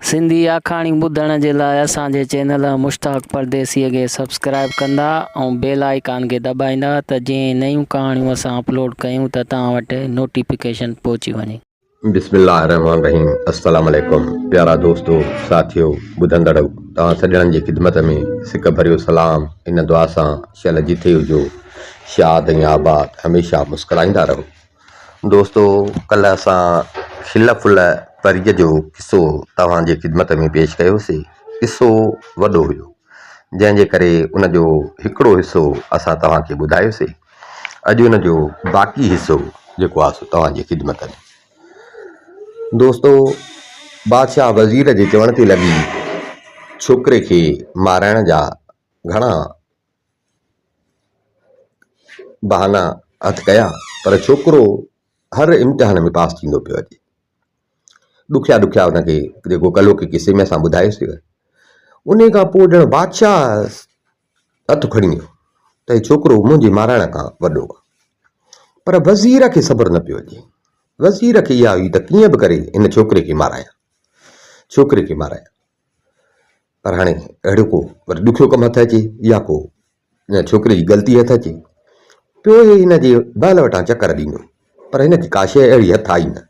सिंधी आखाणी ॿुधण जे लाइ असांजे चैनल मुश्ताक परदेसीअ खे सब्सक्राइब कंदा ऐं बेल आइकान खे दॿाईंदा त जीअं नयूं कहाणियूं असां अपलोड कयूं त तव्हां वटि नोटिफिकेशन पहुची वञे। बिस्मिल्लाहिर्रहमानिर्रहीम। अस्सलाम वालेकुम प्यारा दोस्तों साथियों ॿुधंदड़ तव्हां सॼणनि जी ख़िदमत में सिक भरियो सलाम। इन दुआ सां शल जिथे हुजो शाद ऐं आबाद हमेशह मुस्कुराईंदा रहो। दोस्तों कल्ह असां खिल फुल परीअ जो किसो तव्हांजे ख़िदमत में पेश कयोसीं। किसो वॾो हुयो जंहिंजे करे उनजो हिकिड़ो हिसो असां तव्हांखे ॿुधायोसीं। अॼु उनजो बाक़ी हिसो जेको आहे सो तव्हांजी ख़िदमत में। दोस्तों बादशाह वज़ीर जे चवण ते लॻी छोकिरे खे माराइण जा घणा बहाना हथ कया, पर छोकिरो हर इम्तिहान में पास थींदो पियो अचे। ॾुखिया ॾुखिया हुनखे जेको कलो के किसे में असां ॿुधायोसीं। उन खां पोइ ॼण बादशाह हथु खणी वियो त हे छोकिरो मुंहिंजे माराइण खां वॾो आहे, पर वज़ीर खे सब्र न पियो अचे। वज़ीर खे इहा हुई त कीअं बि करे इन छोकिरे खे मारायां, पर हाणे अहिड़ो को वरी ॾुखियो कमु हथ अचे या को इन छोकिरे जी ग़लती हथ अचे पियो। हिन जे बहल वटां चकर ॾींदो, पर हिनखे का शइ अहिड़ी हथ आई न।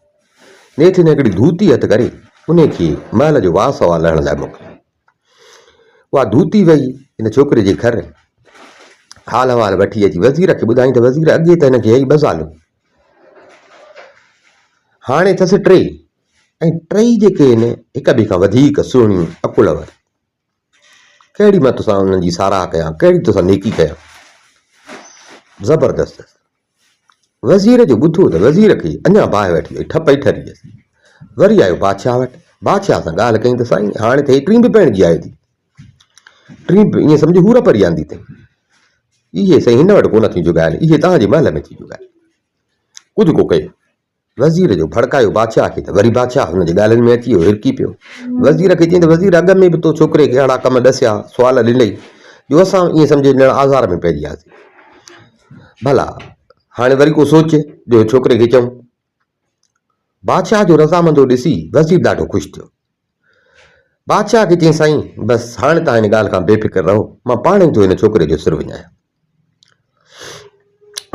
नेठि ने हिकिड़ी धूती हथ करे उन खे महल जो वाह सवाह लहण लाइ मोकिलियो। उहा धूती वई इन छोकिरे जे घर, हाल अहिवाल वठी अची वज़ीर खे ॿुधाई त वज़ीर अॻे त हिनखे हई 2 सालूं, हाणे अथसि 3, ऐं 3 जेके आहिनि हिक ॿिए खां वधीक सुहिणियूं अकुलवर। कहिड़ी मां तोसां उन्हनि जी साराह कयां, कहिड़ी तोसां नेकी कयां, ज़बरदस्त। वज़ीर जो ॿुधो त वज़ीर खे अञा बाहि वेठी वई, ठप ई ठरी वियसि। वरी आयो बादशाह वटि, बादशाह सां ॻाल्हि कई त साईं हाणे त हे 3 बि पिण जी आहे थी, 3 ईअं सम्झो हूर परी आंदी अथई। इहे साईं हिन वटि कोन थी जुगाइनि, इहे तव्हांजे महल में थी जुगाइनि। कुझु को कयो वज़ीर जो भड़कायो बादशाह खे, त वरी बादशाह हुनजे ॻाल्हियुनि में अची वियो, हिरकी पियो। वज़ीर खे चई त वज़ीर अॻ में बि तो छोकिरे खे अहिड़ा कम ॾसिया, सुवाल ॾिनई जो असां ईअं सम्झो ॼण आज़ार में पइजी वियासीं। भला हाणे वरी को सोच जो छोकिरे खे चऊं। बादशाह जो रज़ामंदो ॾिसी वज़ीर ॾाढो ख़ुशि थियो। बादशाह खे चई साईं बसि हाणे तव्हां हिन ॻाल्हि खां बेफ़िक्र रहो, मां पाण ई थो हिन छोकिरे जो सिर विञायां।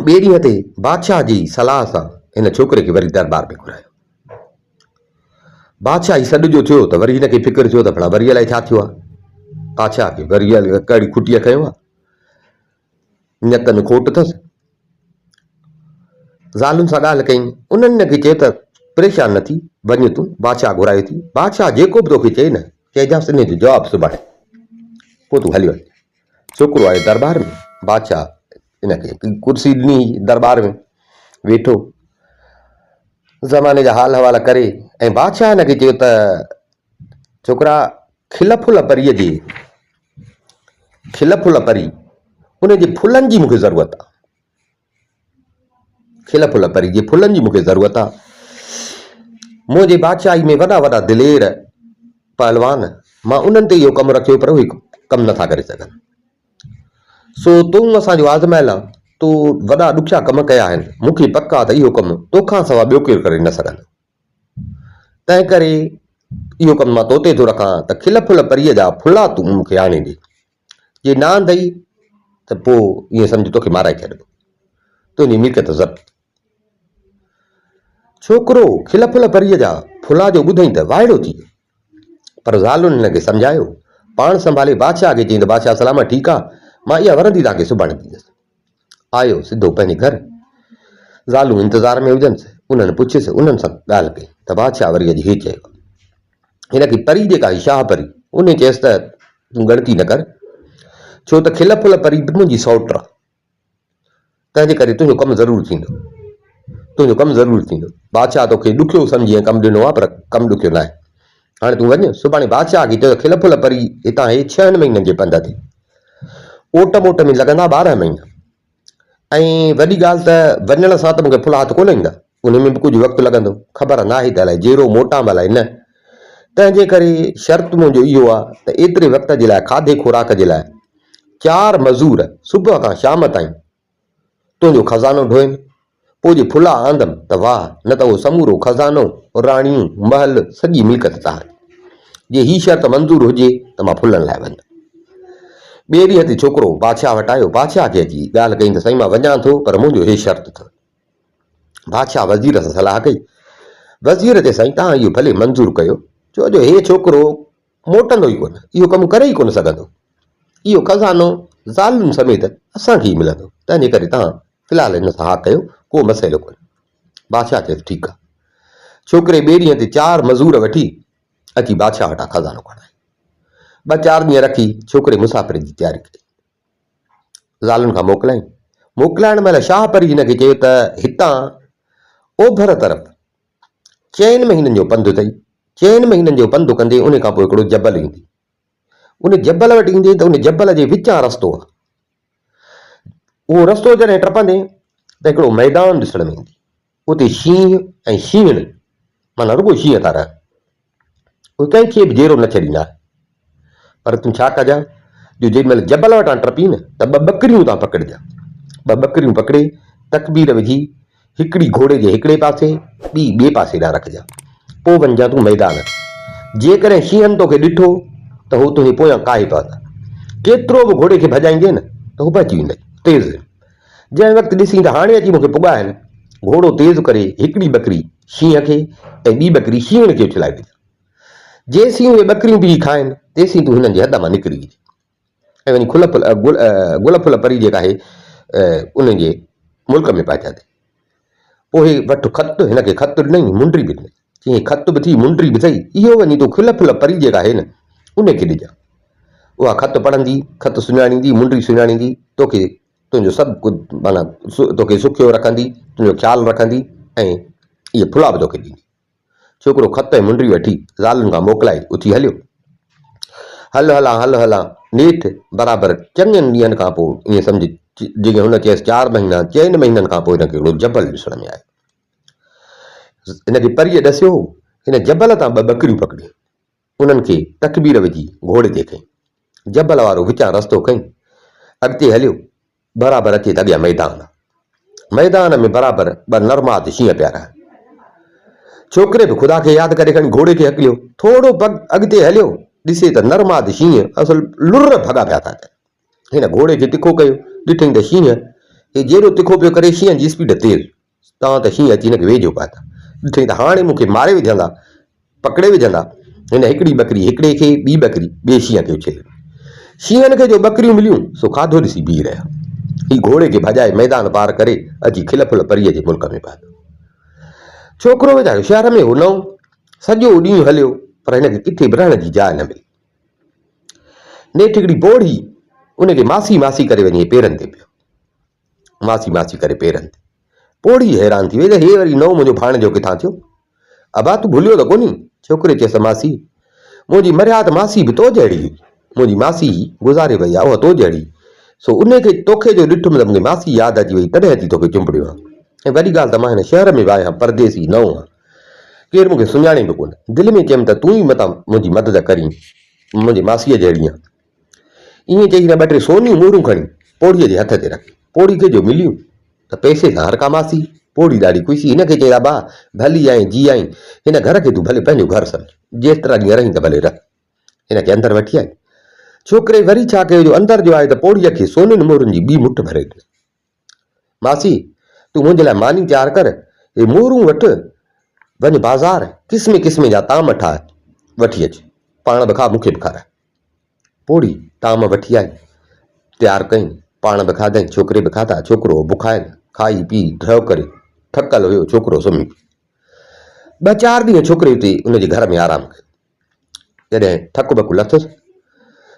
ॿिए ॾींहं ते बादशाह जी सलाह सां हिन छोकिरे खे वरी दरबार में घुरायो। बादशाह ही सॾ जो थियो त वरी हिनखे फ़िक्र थियो त भला वरी अलाए छा थियो आहे। बादशाह खे वरी कहिड़ी खुटीअ खयो आहे, नियत में खोट अथसि। ज़ालुनि सां ॻाल्हि कई, उन्हनि हिनखे चयो त परेशान न थी, वञ तूं, बादशाह घुरायो थी। बादशाह जेको बि तोखे चए न चइजांसि इन जो जवाबु सुभाणे, पोइ तूं हली वञ। छोकिरो आयो दरबार में, बादशाह हिनखे कुर्सी ॾिनी दरबार में, वेठो ज़माने जा हाल अहिवाल करे, ऐं बादशाह हिनखे चयो त छोकिरा खिल फुल परी उनजे फुलनि जी मूंखे ज़रूरत आहे। खिल फुल परी जे फुलनि जी मूंखे ज़रूरत आहे। मुंहिंजे बादशाही में वॾा वॾा दिलेर पहलवान, मां उन्हनि ते इहो कमु रखियो पर उहे कमु नथा करे सघनि। सो तूं असांजो आज़माइल आहे, तूं वॾा ॾुखिया कम कया आहिनि, मूंखे पक आहे त इहो कमु तोखां सवाइ ॿियो केरु करे न सघंदो। तंहिं करे इहो कमु मां तोते थो रखां त खिल फुल परीअ जा फुला तूं मूंखे आणे ॾे। जे न आंदई त पोइ ईअं सम्झ तोखे माराए छॾिबो, तुंहिंजी मिल्कियत ज़ब्त। छोकिरो खिल फुल परीअ जा फुला जो ॿुधई त वाइड़ो थी वियो, पर ज़ालुनि हिनखे सम्झायो, पाण संभाले बादशाह खे चई त बादशाह सलामत ठीकु आहे, मां इहा वरंदी तव्हांखे सुभाणे ॾींदुसि। आयो सिधो पंहिंजे घर, ज़ालूं इंतज़ार में हुजनिसि, उन्हनि पुछियसि, उन्हनि सां ॻाल्हि कई त बादशाह वरी अॼु हे चयो। हिनखे परी जेका हुई शाह परी, उन चयसि त तूं गणती न कर, छो त खिल फुल परी बि मुंहिंजी सौट आहे, तंहिंजे करे तुंहिंजो कमु ज़रूरु थींदो। बादशाह तोखे ॾुखियो सम्झी कमु ॾिनो आहे, पर कमु ॾुखियो न आहे। हाणे तूं वञ, सुभाणे बादशाह खे चयो खिल फुल परी हितां 6 महीननि जे पंध ते, ओट मोट में लॻंदा 12 महीना। ऐं वॾी ॻाल्हि त वञण सां त मूंखे फुला हथ कोन ईंदा, उन में बि कुझु वक़्तु लॻंदो, ख़बर न आहे त अलाए जहिड़ो मोटां अलाए न। तंहिंजे करे शर्त मुंहिंजो इहो आहे त एतिरे वक़्त जे लाइ खाधे खुराक जे लाइ 4 मज़ूर सुबुह खां शाम ताईं तुंहिंजो खज़ानो ढोइनि, पोइ जे फुला आंदमि त वाह, न त उहो समूरो खज़ानो, राणियूं, महल, सॼी मिल्कियत तहारी। जे हीअ शर्त मंज़ूर हुजे त मां फुलनि लाइ वञा। ॿिए ॾींहं ते छोकिरो बादशाह वटि आयो, बादशाह खे अची ॻाल्हि कई त साईं मां वञा थो, पर मुंहिंजो हे शर्त अथव। बादशाह वज़ीर सां सलाह कई। वज़ीर चए साईं तव्हां इहो भले मंज़ूरु कयो, छो जो हे छोकिरो मोटंदो ई कोन, इहो कमु करे ई कोन सघंदो, इहो खज़ानो ज़ालुनि समेत असांखे ई मिलंदो, तंहिंजे करे तव्हां फ़िलहालु हिन सां हा कयो, को मसइलो कोन्हे। बादशाह चएसि ठीकु आहे। छोकिरे ॿिए ॾींहं ते 4 मज़ूर वठी अची बादशाह वटां खज़ानो खणाए। 2-4 ॾींहं रखी छोकिरे मुसाफ़िर जी तयारी कई, ज़ालुनि खां मोकिलाइण महिल शाह परी हिनखे चयो त हितां ओभर तरफ़ 4 महीननि जो पंधु अथई। 4 महीननि जो पंधु कंदे उन खां पोइ हिकिड़ो जबल ईंदी, उन जबल वटि ईंदे त उन जबल जे विचां रस्तो आहे। उहो रस्तो जॾहिं टपंदे त हिकिड़ो मैदान ॾिसण में ईंदी, उते शींहं ऐं शींहण, माना रुॻो शींहं था रहनि, उहे कंहिंखे बि जेरो न छॾींदा। पर तूं छा कजां जो जेॾीमहिल जबल वटां टपी न त 2 ॿकरियूं तां पकड़िजां। 2 ॿकरियूं पकड़े तकबीर विझी हिकिड़ी घोड़े जे हिकिड़े पासे, ॿी ॿिए पासे ॾांहुं रखजां, पोइ वञजां तूं मैदान। जेकॾहिं शींहनि तोखे ॾिठो त हू तुंहिंजे पोयां काहे पवंदा, केतिरो बि घोड़े खे भॼाईंदे न त हू भॼी वेंदई तेज़। जंहिं वक़्तु ॾिसी त हाणे अची मूंखे पुॻाइनि, घोड़ो तेज़ करे हिकिड़ी ॿकरी शींहं खे ऐं ॿी ॿकरी शींहण खे उछलाए विझां। जेसीं उहे ॿकरियूं बि खाइनि तेसीं तूं हिननि जे हद मां निकिरी वञे ऐं वञी गुल फुल परी जेका आहे उन जे मुल्क में पहुचाए। पोइ वठि ख़त, हिनखे ख़त ॾिनई, मुंडी बि ॾिनई, चई ख़त बि थी मुंडी बि अथई, इहो वञी तूं खिल फुल परी जेका आहे न उनखे ॾिजां। उहा ख़त पढ़ंदी, ख़त सुञाणींदी, मुंडी सुञाणींदी, तोखे तुंहिंजो सभु कुझु माना तोखे सुखियो रखंदी, तुंहिंजो ख़्यालु रखंदी ऐं इहे फुला बि तोखे ॾींदी। छोकिरो ख़त ऐं मुंडी वठी ज़ालुनि खां मोकिलाए उथी हलियो। हल नेठि बराबरि चङनि ॾींहंनि खां पोइ ईअं सम्झ जेके हुन चयसि 4 महीना, 4 महीननि खां पोइ हिनखे हिकिड़ो जबल ॾिसण में आयो। हिनखे परीअ ॾसियो, हिन जबल तां 2 ॿकरियूं पकड़ियूं, उन्हनि खे तकबीर विझी घोड़े ते खईं, जबल वारो विचां रस्तो खईं, अॻिते हलियो, बराबरि अचे त अॻियां मैदान में बराबरि 2 नरमाद शींहं पिया रहनि। छोकिरे बि ख़ुदा खे यादि करे खणी घोड़े खे हकिलियो, थोरो अॻिते हलियो, ॾिसे त नरमाद शींहं असुल लुर भॻा पिया था कनि। हिन घोड़े खे तिखो कयो, ॾिठईं त शींहं हे जहिड़ो तिखो पियो करे, शींहं जी स्पीड तेज़, तव्हां त शींहं अची हिनखे वेझो पाता, ॾिठईं त हाणे मूंखे मारे विझंदा, पकड़े विझंदा। हिन हिकिड़ी ॿकरी हिकिड़े खे, ॿी ॿकरी ॿिए शींहं खे उछले। शींहनि खे जो ॿकरियूं मिलियूं सो खाधो ॾिसी बीह रहिया। ही घोड़े खे भॼाए मैदान पार करे अची खिल फुल परीअ जे मुल्क में पहुतो। छोकिरो वेचारो शहर में हो न, सॼो ॾींहुं हलियो, पर हिनखे किथे बि रहण जी जाइ न मिली। नेठि हिकिड़ी पोड़ी, उनखे मासी करे वञी पेरनि ते पियो, मासी करे पेरनि ते। पोड़ी हैरान थी वई त हे वरी नओं मुंहिंजो भाणेजो किथां थियो, अबा तूं भुलियो त कोन्ही। छोकिरे चयसि मासी, मुंहिंजी मर्याद मासी बि तो जहिड़ी हुई, मुंहिंजी मासी गुज़ारे वई आहे, उहा तो जहिड़ी, सो उनखे तोखे जो ॾिठुमि त मूंखे मासी यादि अची वई, तॾहिं अची तोखे चुंबड़ियो आहे। ऐं वॾी ॻाल्हि त मां हिन शहर में बि आहियां, परदेसी नओं आहियां, केरु मूंखे सुञाणे बि कोन। दिलि में चयमि त तूं ई मतां मुंहिंजी मदद करीं, मुंहिंजी मासीअ जहिड़ी आहे। ईअं चई न 2-3 सोनियूं मोहरूं खणी पोड़ीअ जे हथ ते रखी। पोड़ी खे जो मिलियूं त पैसे सां हर का मासी। पोड़ी ॾाढी ख़ुशी, हिनखे चई बा भली आई जी आई, हिन घर खे तूं भले पंहिंजो घर सम्झ, जेतिरा ॾींहं रही त भले रह। हिनखे अंदरि वठी आई। छोकिरे वरी छा कयो, जो अंदरि जो आहे त पोड़ीअ खे सोननि मोहरुनि जी ॿी मुठ भरे ॾिनी। मासी तूं मुंहिंजे लाइ मानी तयारु कर, हे मोहरूं वठि, वञ बाज़ार क़िस्म क़िस्म जा ताम ठाहे वठी अचु, पाण बि खा मूंखे बि खाराए। पोड़ी ताम वठी आई, तयारु कई, पाण बि खाधई, छोकिरे बि खाधा। छोकिरो बुखायल, खाई पी ड्रव करे थकल हुयो, छोकिरो सुम्ही पियो। 2-4 ॾींहं छोकिरे उते उनजे घर में आराम कयो। जॾहिं थकु बकु लथुसि,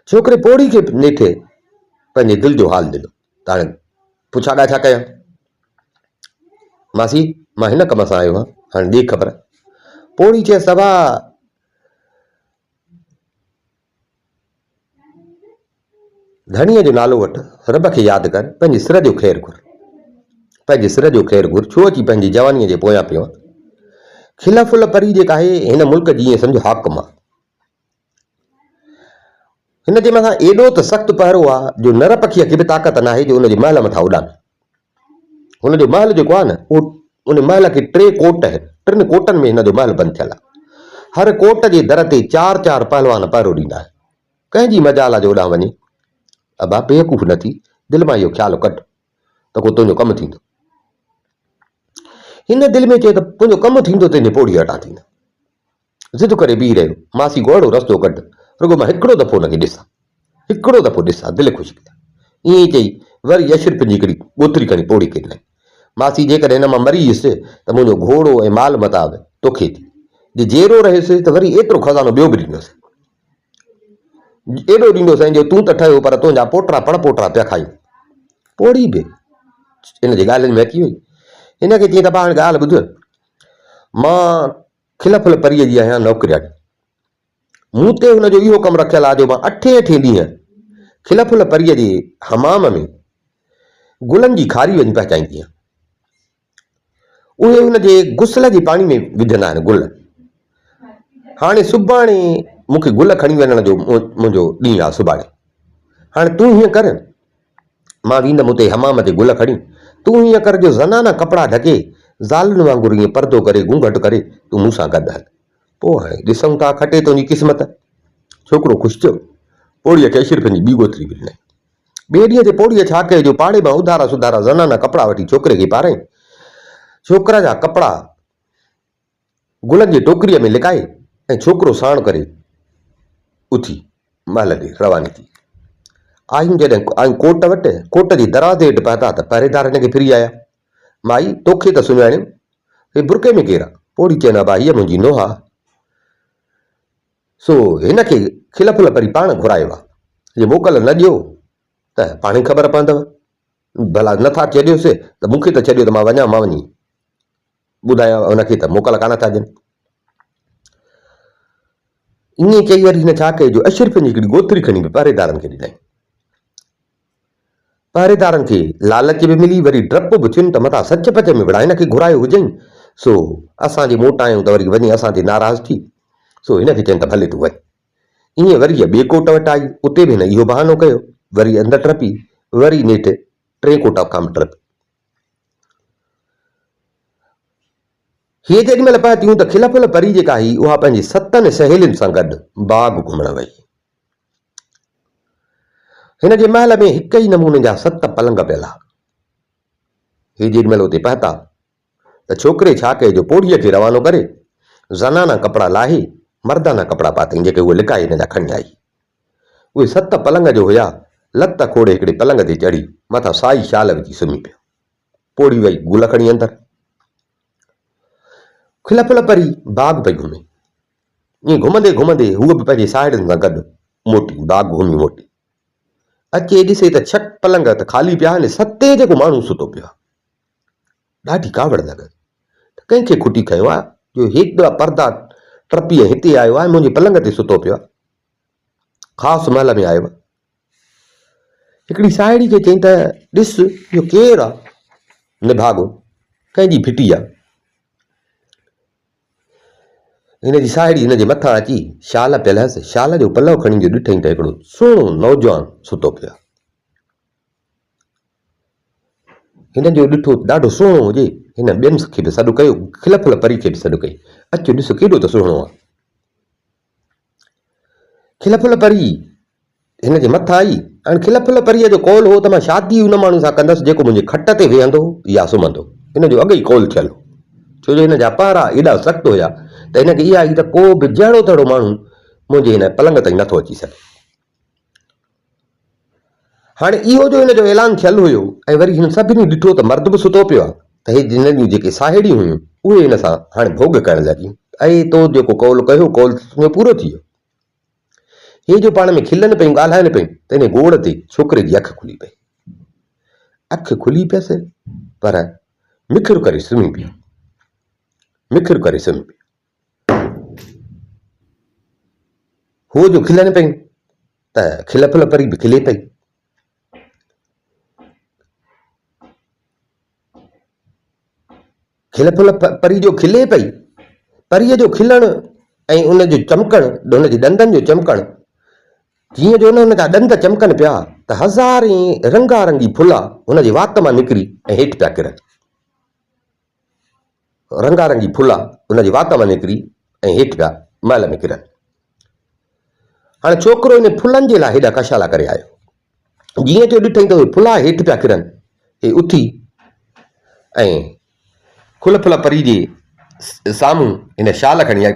छोकिरे पोड़ी खे नेठि पंहिंजे दिलि जो हाल ॾिनो त हाणे पुछा छा कयां। मासी मां हिन कम सां आयो आहियां, हाणे ॾे ख़बर। पोड़ी चयसि सभा धणीअ जो नालो वठि, रब खे यादि कर, पंहिंजे सिर जो ख़ैरु घुर, पंहिंजे सिर जो ख़ैरु घुर, छो अची पंहिंजी जवानीअ जे पोयां पियो आहे। खिल फुल परी जेका आहे हिन मुल्क जी ईअं सम्झो हाकम आहे। हिन जे मथां एॾो त सख़्तु पहिरो आहे जो नर पखीअ खे बि ताक़त न आहे जो उनजे महल मथां उॾामे। हुनजो महल जेको आहे न, उन महल खे 3 कोट, 3 कोटनि में हिन जो महल बंदि थियल आहे। हर कोट जे दर ते 4-4 पहलवान पहिरो ॾींदा आहिनि। कंहिंजी मजाल जो ओॾां वञे, अबा बेवकूफ़ न थी, दिलि मां इहो ख़्यालु कढ त को तुंहिंजो कमु थींदो। हिन दिलि में चए त तुंहिंजो कमु थींदो तुंहिंजी पोड़ी हटां थींदा। ज़िद करे बीह रहियो, मासी गोड़ो रस्तो कढ, रुगो मां हिकिड़ो दफ़ो हुनखे ॾिसां, हिकिड़ो दफ़ो ॾिसां, दिलि ख़ुशि कयां। ईअं चई वरी अशरफ जी हिकिड़ी ॻोतरी खणी पोड़ी किरलाई। मासी जेकॾहिं हिन मां मरी वियुसि त मुंहिंजो घोड़ो ऐं माल मताब तोखे थी, जे जेरो रहियुसि त वरी एतिरो खज़ानो ॿियो बि ॾींदुसि, एॾो ॾींदोसि ऐं जो तूं त ठहियो पर तुंहिंजा पोटा पड़पोटा पिया खाई। पोड़ी बि इन जे ॻाल्हियुनि में अची वई। हिन खे चई त पाण ॻाल्हि ॿुध, मां खिल फुल परीअ जी आहियां नौकिरियाणी, मूं ते हुनजो इहो कमु रखियलु आहे जो मां 8 ॾींहं खिल फुल परीअ जे हमाम में गुलनि जी खारी वञी पहुचाईंदी आहियां। उहे हुनजे गुसल जे पाणी में विझंदा आहिनि गुल। हाणे सुभाणे मूंखे गुल खणी वञण जो मुंहिंजो ॾींहुं आहे सुभाणे। हाणे तूं हीअं कर, मां वेंदुमि उते हमाम ते गुल खणी, तूं हीअं कर जो ज़नाना कपिड़ा ढके ज़ालुनि वांगुरु ईअं परदो करे घूंघट करे तूं मूंसां गॾु हल। पोइ हाणे ॾिसूं था खटे तुंहिंजी क़िस्मत। छोकिरो ख़ुशि थियो, पोड़ीअ खे अशरफ जी ॿी ॻोतरी बि ॾिनई। ॿिए ॾींहं ते पोड़ीअ छा कयो जो पाड़े मां उधारा सुधारा ज़नाना कपिड़ा वठी छोकिरे खे पाराई। छोकिरा जा कपिड़ा गुलनि जी टोकरीअ में लिकाए ऐं छोकिरो साण करे उथी महल ॾे रवानी थी। आयूं जॾहिं आयूं कोट वटि, कोट जे दरवाज़े हेठि पहुता त पहरेदार हिनखे फिरी आया। माई तोखे त सुञाणियो, हे बुरके में केरु आहे? पोड़ी चवनि भाई हीअ मुंहिंजी नोहा, सो हिनखे खिल फुल परी पाण घुरायो आहे, जे मोकल न ॾियो त पाण ई ख़बर पवंदव। भला नथा छॾियोसि त मूंखे त छॾियो त मां वञा, मां वञी ॿुधायां हुनखे त मोकल कान था ॾियनि। ईअं चई वरी हिन छा कयो जो अशरफ जी हिकिड़ी ॻोतरी खणी पहरेदारनि खे ॾिनई। पहरेदारनि खे लालच बि मिली, वरी डप बि थियुनि त मथां सच पच में विड़ा हिनखे घुरायो हुजई, सो असांजे मोटा आहियूं त वरी वञी असां ते नाराज़ थी, सो हिनखे चवनि त भले तूं वञ। ईअं वरी ॿिए कोट वटि आई, उते बि हिन इहो बहानो कयो, वरी अंदरि टपी, वरी नेठि 3 कोट खां टपी। हीअ जेॾी महिल पहुतियूं त खिल फुल परी जेका हुई उहा पंहिंजी 7 सहेलियुनि सां गॾु बाग घुमण वई। हिन जे महल में हिक ई नमूने जा 7 पलंग पियल हुआ। हीअ जेॾी महिल उते पहुता त छोकिरे छा कयो जो पोड़ीअ खे रवानो करे ज़नाना कपिड़ा लाहे मर्दाना कपिड़ा पातई जेके उहे लिकाए हिन जा खणी आई। उहे 7 पलंग जो हुया, लत खोड़े हिकिड़े पलंग ते चढ़ी मथां साई शाल विझी सुम्ही पियो। पोड़ी वई गुल खणी अंदरि। खिल फुल परी बाग पई घुमे। ईअं घुमंदे घुमंदे हूअ बि पंहिंजे साहेड़ियुनि सां गॾु मोटी बाग घुमी मोटी अचे ॾिसे त 6 पलंग त ख़ाली पिया आहिनि, 7 जेको माण्हू सुतो पियो आहे। ॾाढी कावड़ लॻी त कंहिंखे खुटी खयो आहे जो हेॾा परदा टपी हिते आयो आहे, मुंहिंजे पलंग ते सुतो पियो आहे, ख़ासि महल में आयो आहे। हिकिड़ी साहेड़ी खे चई त ॾिस इहो केरु आहे? निभागो कंहिंजी फिटी आहे। हिन जी साहेड़ी हिन जे मथां अची शाल पियल हुअसि, शाल जो पलव खणी जो ॾिठई त हिकिड़ो सुहिणो नौजवान सुतो पियो आहे। हिन जो ॾिठो ॾाढो सुहिणो हुजे, हिन ॿियनि खे बि सॾु कयो, खिल फुल परी खे बि सॾु कई, अचो ॾिसो केॾो त सुहिणो आहे। खिल फुल परी हिन जे मथां आई। हाणे खिल फुल परीअ जो कौल हो त मां शादी उन माण्हू सां कंदसि जेको मुंहिंजे खट ते वेहंदो या सुम्हंदो। हिन जो अॻु ई कौल थियलु हो, छो जो हिन जा पारा एॾा सख़्तु हुया त हिनखे इहा आई त को बि जहिड़ो तहिड़ो माण्हू मुंहिंजे हिन पलंग ताईं नथो अची सघे। हाणे इहो जो हिन जो ऐलान थियलु हुयो ऐं वरी हिन सभिनी ॾिठो त मर्द बि सुतो पियो आहे, त हे हिन जूं जेके साहेड़ियूं हुयूं उहे हिन सां हाणे भोग करणु लॻियूं। ऐं तो जेको कौल कयो कौल पूरो थी वियो। हे जो पाण में खिलनि पियूं ॻाल्हाइनि पियूं त हिन गोड़ ते छोकिरे जी अखि खुली पई। अखि खुली पियसि पर मिखिर करे सुम्ही पियो, मिखिर करे सुम्ही पियो। हो जो खिलनि पियूं त खिल फुल परी बि खिले पई। खिल फुल परी जो खिले पई, परीअ जो खिलणु ऐं उन जो चमकणु, उन जे ॾंदनि जो चमकणु, जीअं जो हुन जा ॾंद चमकनि पिया त हज़ारें रंगारंगी फुला हुन जे वात मां निकिरी ऐं हेठि पिया किरनि। रंगारंगी फुला हुन जे वात मां निकिरी ऐं हेठि पिया महल में किरनि। हाणे छोकिरो इन फुलनि जे लाइ हेॾा कशाला करे आयो। जीअं जो ॾिठई त उहे फुला हेठि पिया किरनि, हे उथी ऐं खुल फुल परी जे साम्हूं हिन शाल खणी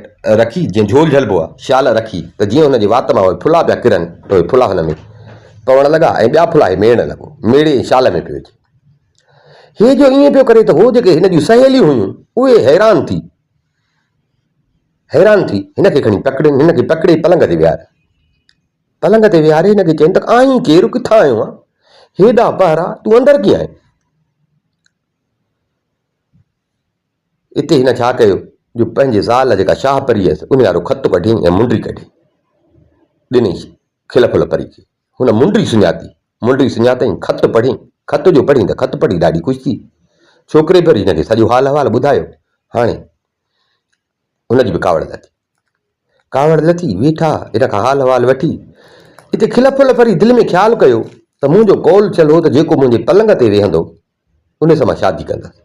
रखी, जीअं झोल झलबो आहे, शाल रखी त जीअं हुनजे वात मां उहे फुला पिया किरनि त उहे फुला हुन में पवण लॻा ऐं ॿिया फुला मेड़ण लॻो, मेड़े शाल में पियो अचे। हे जो ईअं पियो करे त हो जेके हिन जूं सहेलियूं हुयूं उहे हैरान थी हिनखे खणी पकड़नि, हिनखे पकड़े पलंग ते विहारे हिनखे चवनि त आहीं केरु, किथां आयो आहे, हेॾा पहरा, तूं अंदरि कीअं आहे। हिते हिन छा कयो जो पंहिंजे ज़ाल जेका शाह परी हुयसि उन वारो ख़त कढी ऐं मुंडी कढी ॾिनई खिल फुल परी खे। हुन मुंडी सुञातई, ख़त पढ़ी, ख़त जो पढ़ी त ख़त पढ़ी ॾाढी ख़ुशि थी। छोकिरे पर हिनखे सॼो हाल अहिवाल ॿुधायो। हाणे हुनजी बि कावड़ लथी वेठा हिन खां हाल अहिवाल वठी। हिते खिल फुल परी दिलि में ख़्यालु कयो त मुंहिंजो कौल चल हो त जेको मुंहिंजे पलंग ते वेहंदो उन सां मां शादी कंदसि।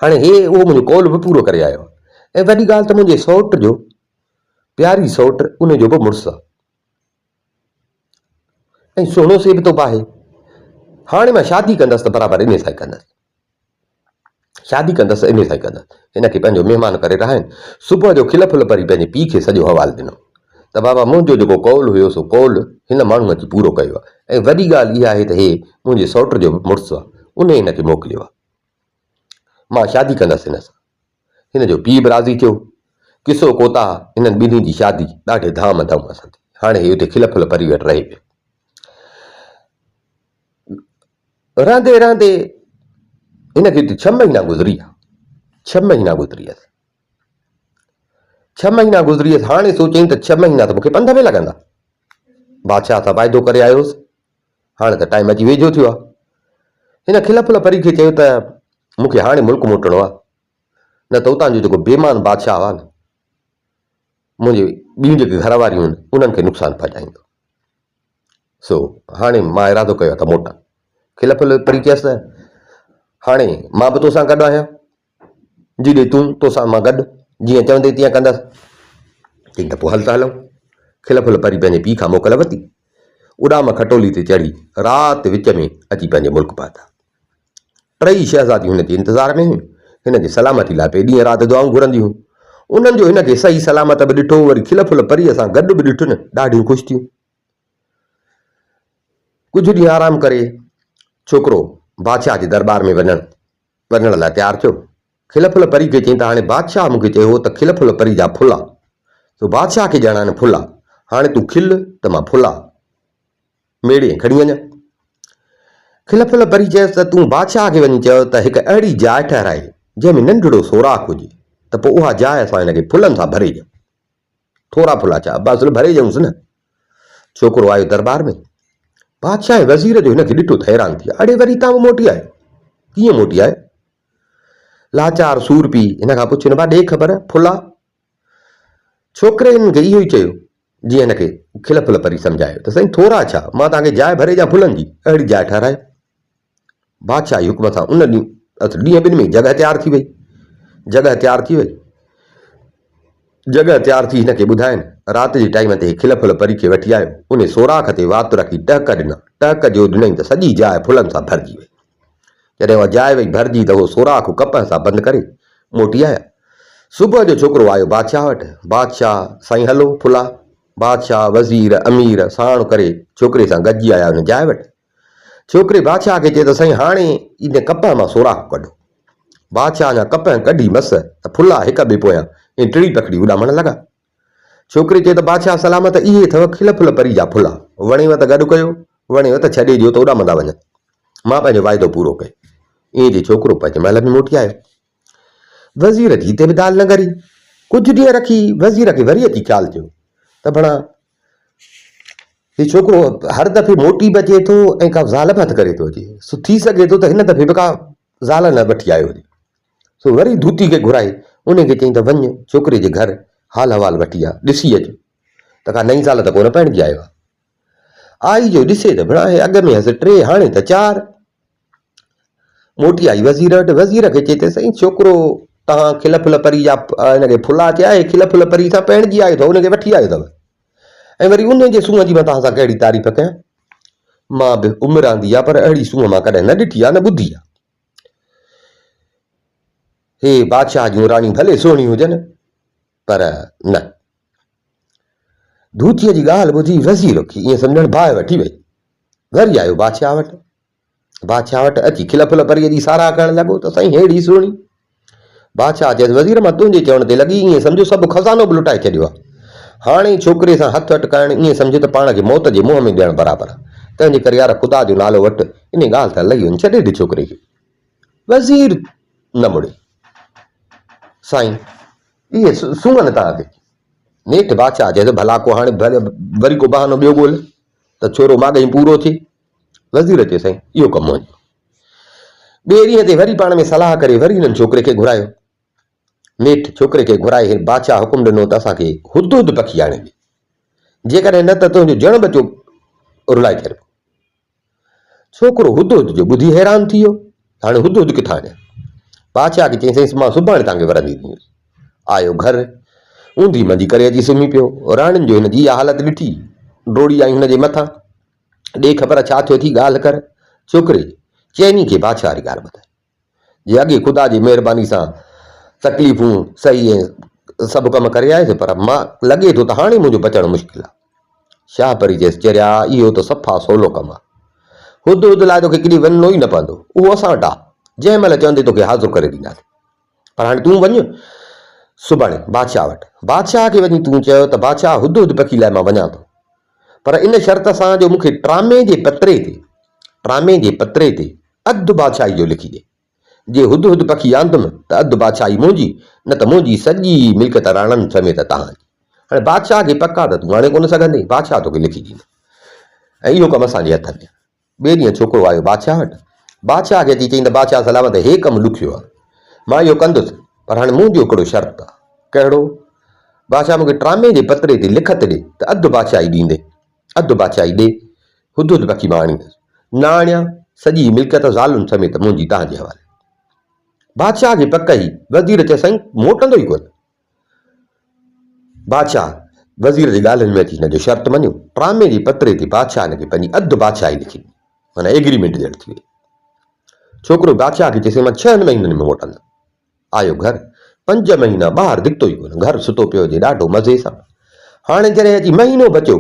हाणे उहो मुंहिंजो कौल बि पूरो करे आयो ऐं वॾी ॻाल्हि त मुंहिंजे सौट जो, प्यारी सौट, उनजो बि मुड़ुसु आहे ऐं सुहिणो सेबतो बि आहे। हाणे मां शादी कंदसि त बराबरि इन सां ई कंदसि, हिनखे पंहिंजो महिमान करे रहाइनि। सुबुह जो खिल फुल परी पंहिंजे पीउ खे सॼो हवालु ॾिनो त बाबा मुंहिंजो जेको कौल हुयो सो कौल हिन माण्हूअ अची पूरो कयो आहे ऐं वॾी ॻाल्हि इहा आहे त हे मुंहिंजे सौट जो मुड़ुसु आहे, उन हिनखे मोकिलियो आहे, मां शादी कंदसि हिन सां। हिन जो पीउ बि राज़ी थियो। किसो कोता हिननि ॿिन्ही जी शादी ॾाढे धाम धूम सां थी। हाणे हे हुते खिल फुल परी वटि रहे पियो। रहंदे रहंदे हिनखे 6 महीना गुज़री विया। 6 महीना गुज़री वियसि। हाणे सोचई त 6 महीना त मूंखे पंध में लॻंदा। बादशाह सां वाइदो करे आयो हुउसि, हाणे त टाइम अची वेझो थियो आहे। हिन खिल फुल परी खे चयो त मूंखे हाणे मुल्क मोटणो आहे, न त उतां जो जेको बेमान बादशाह आहे न, मुंहिंजे ॿियूं जेके घर वारियूं आहिनि उन्हनि खे नुक़सानु पहुचाईंदो। सो हाणे मां इरादो कयो आहे त मोटां। खिल फुल परी चयसि त हाणे मां बि तोसां गॾु आहियां, जिॾे तोसां मां गॾु, जीअं चवंदे तीअं कंदसि। चई त पोइ हल त हलूं। खिल फुल परी पंहिंजे पीउ खां मोकल वरिती, उॾाम खटोली ते चढ़ी राति विच में अची पंहिंजे मुल्क पहुता। 3 शहज़ादियूं हिन जे इंतज़ार में हुयूं, हिन जे सलामती लाइ पे ॾींहं राति दुआऊं घुरंदियूं हुयूं। उन्हनि जो हिनखे सही सलामत बि ॾिठो, वरी खिल फुल परीअ सां गॾु बि ॾिठुनि, ॾाढियूं ख़ुशि थियूं। कुझु ॾींहं आराम करे छोकिरो बादशाह जे दरबार में वञण लाइ तयारु थियो। खिल फुल परी खे चई त हाणे बादशाह मूंखे चयो त खिल फुल परी जा फुला, तो बादशाह खे ॼाणा आहिनि फुला, हाणे तूं खिल त मां फुला मेड़े खणी वञा। खिल फुल परी चयसि त तूं बादशाह खे वञी चयो त हिकु अहिड़ी जाइ ठहिराए जंहिंमें नंढड़ो सोराख हुजे, त पोइ उहा जाइ असां हिनखे फुलनि सां भरे ॾियूं। थोरा फुला छा, बसि भरे ॾियूंसि न। छोकिरो आयो दरबार में, बादशाह वज़ीर जो हिनखे ॾिठो त हैरान थी विया। अड़े वरी तव्हां मोटी आयो, कीअं मोटी आयो? लाचार सूर पी हिन खां पुछे, न ॾे ख़बर फुला। छोकिरे हिनखे इहो ई चयो जीअं हिनखे खिल फुल परी सम्झायो त साईं थोरा छा, मां तव्हांखे जाइ भरे ॾियां फुलनि जी, अहिड़ी जाइ ठाराए। बादशाह जी हुकुम सां उन ॾींहं ॿिनि में जॻह तयारु थी वई। जॻह तयारु थी हिनखे ॿुधाइनि। राति जे टाइम ते खिल फुल परी खे वठी आयो, उन सोराख ते वात रखी टहक ॾिना। टहक जो ॾिनई त सॼी जाइ फुलनि सां भरिजी वई। जॾहिं उहा जाइ वई भरिजी त उहो सोराख कप सां बंदि करे मोटी आया। सुबुह जो छोकिरो आयो बादशाह वटि। बादशाह, साईं हलो फुला। बादशाह, वज़ीर, अमीर साण करे छोकिरे सां गॾिजी आया हुन जाइ वटि। छोकिरे बादशाह खे चए त साईं हाणे इन कप मां सोराख कढो। बादशाह अञा कप कढी मस त फुला हिक ॿिए पोयां ऐं टिड़ी पकड़ी उॾामण लॻा। छोकिरे चए त बादशाह सलामत, इहे अथव खिल फुल परी जा फुला, वणेव त गॾु कयो, वणेव त छॾे ॾियो त उॾामंदा वञनि, मां पंहिंजो वाइदो पूरो कयो। ईअं जे छोकिरो पंहिंजे महल में मोटी आयो। वज़ीर जी हिते बि दाल न गरी। कुझु ॾींहं रखी वज़ीर खे वरी अची ख़्यालु थियो त भला हीउ छोकिरो हर दफ़े मोटी बि अचे थो ऐं का ज़ाल बि हथु करे थो अचे, सो थी सघे थो त हिन दफ़े बि का ज़ाल न वठी आयो हुजे। सो वरी धूती खे घुराए उनखे चई त वञ छोकिरे जे घर हाल अहिवाल वठी आ, ॾिसी अचु त का नई ज़ाल त कोन पइणजी आयो आहे। आई जो ॾिसे त भला अॻ में हस 3, हाणे त 4। मोटी आई वज़ीर वटि। वज़ीर खे चए त साईं छोकिरो तव्हां खिल फुल परी जा हिनखे फुला चया खिल फुल परी सां पहिणजी आयो अथव हुनखे वठी आयो अथव ऐं वरी उन जे सूंहं जी मां तव्हां सां कहिड़ी तारीफ़ कयां मां बि उमिरि आंदी आहे पर अहिड़ी सूंहं मां कॾहिं न ॾिठी आहे न ॿुधी आहे हे बादशाह जूं राणियूं भले सुहिणियूं हुजनि पर न धूतीअ जी ॻाल्हि ॿुधी वज़ीर खे ईअं सम्झणु बाहि वठी वई वरी आयो बादशाह वटि अची खिल फुल परीअ जी साराह करणु लॻो त साईं हेड़ी सुहिणी बादशाह चयसि वज़ीर मां तुंहिंजे चवण ते लॻी ईअं सम्झो सभु खज़ानो बि लुटाए छॾियो आहे हाणे छोकिरे सां हथु अटकाइण ईअं सम्झो त पाण खे मौत जे मुंहं में ॾियणु बराबरि आहे तंहिंजे करे यार ख़ुदा जो नालो वटि इन ॻाल्हि त लही वञे छॾे ॾे छोकिरे खे वज़ीर न मुड़े साईं इहे सुंहं न तव्हांखे नेठि बादशाह चए भला को हाणे भले वरी को बहानो ॿियो ॻोल्हे त छोरो माॻई पूरो थिए वज़ीर चए साईं इहो कमु मुंहिंजो ॿिए ॾींहं ते वरी पाण में सलाह करे वरी हिननि छोकिरे खे घुरायो नेठि छोकिरे खे घुराए बादशाह हुकुम ॾिनो त असांखे हुदुद पखी आणे ॾे जेकॾहिं न त तुंहिंजो जण बचो रुलाए छॾिबो छोकिरो हुदुद जो ॿुधी हैरान थी वियो हाणे हुदुद किथां आणियां बादशाह खे चई साईं मां सुभाणे तव्हांखे वरंदी ॾींदुसि आयो घर ऊंधी मंदी करे अची सुम्ही पियो राणियुनि जो हिनजी इहा हालत ॾिठी डोड़ी आई हुनजे मथां ॾे ख़बर छा थियो थी ॻाल्हि कर छोकिरे चइनी खे बादशाह वारी ॻाल्हि ॿुधाए जे अॻे ख़ुदा जी महिरबानी सां तकलीफ़ूं सही ऐं सभु कम करे आयुसि पर मां लॻे थो त हाणे मुंहिंजो बचणु मुश्किल आहे शाह परी चयसि चरिया इहो त सफ़ा सवलो कमु आहे हुद लाइ तोखे केॾी वञिणो ई न पवंदो उहो असां वटि आहे जंहिं महिल चवंदे तोखे हाज़ुर करे ॾींदासीं पर हाणे तूं वञ सुभाणे बादशाह वटि बादशाह खे वञी तूं चयो त बादशाह हुद पखी लाइ मां वञा थो पर इन शर्त सां जो मूंखे ट्रामे जे पत्रे ते अधु बादशाही जो लिखी ॾे जे हुद पखी आंदुमि त अधु बादशाही मुंहिंजी न त मुंहिंजी सॼी मिल्कियत राणनि समेत तव्हांजी हाणे बादशाह खे पका त तूं हाणे कोन सघंदे बादशाह तोखे लिखी ॾींदो ऐं इहो कमु असांजे हथ में ॿिए ॾींहुं छोकिरो आयो बादशाह वटि बादशाह खे अची चई त बादशाह सलामत हे कमु ॾुखियो आहे मां इहो कंदुसि पर हाणे मुंहिंजो हिकिड़ो शर्त आहे कहिड़ो बादशाह मूंखे ट्रामे जे पत्रे ते लिखत ॾे त अधु बादशाही ॾींदे अधु बादशाही ॾे हुद पखी मां आणींदुसि न आणियां सॼी मिल्कियत ज़ालुनि समेत मुंहिंजी तव्हांजे हवाले बादशाह खे पक ई वज़ीर चए साईं मोटंदो ई कोन बादशाह वज़ीर जी ॻाल्हियुनि में अची हिनजो शर्त मञियो ट्रामे जे पत्रे ते बादशाह हिनखे पंहिंजी अधु बादशाही लिखी माना एग्रीमेंट ॾियण थी वई छोकिरो बादशाह खे चएसि मां 6 महीननि में मोटंदुमि आयो घर 5 महीना ॿाहिरि दिखतो ई कोन घर सुतो पियो हुजे ॾाढो मज़े सां हाणे जॾहिं अची महीनो बचियो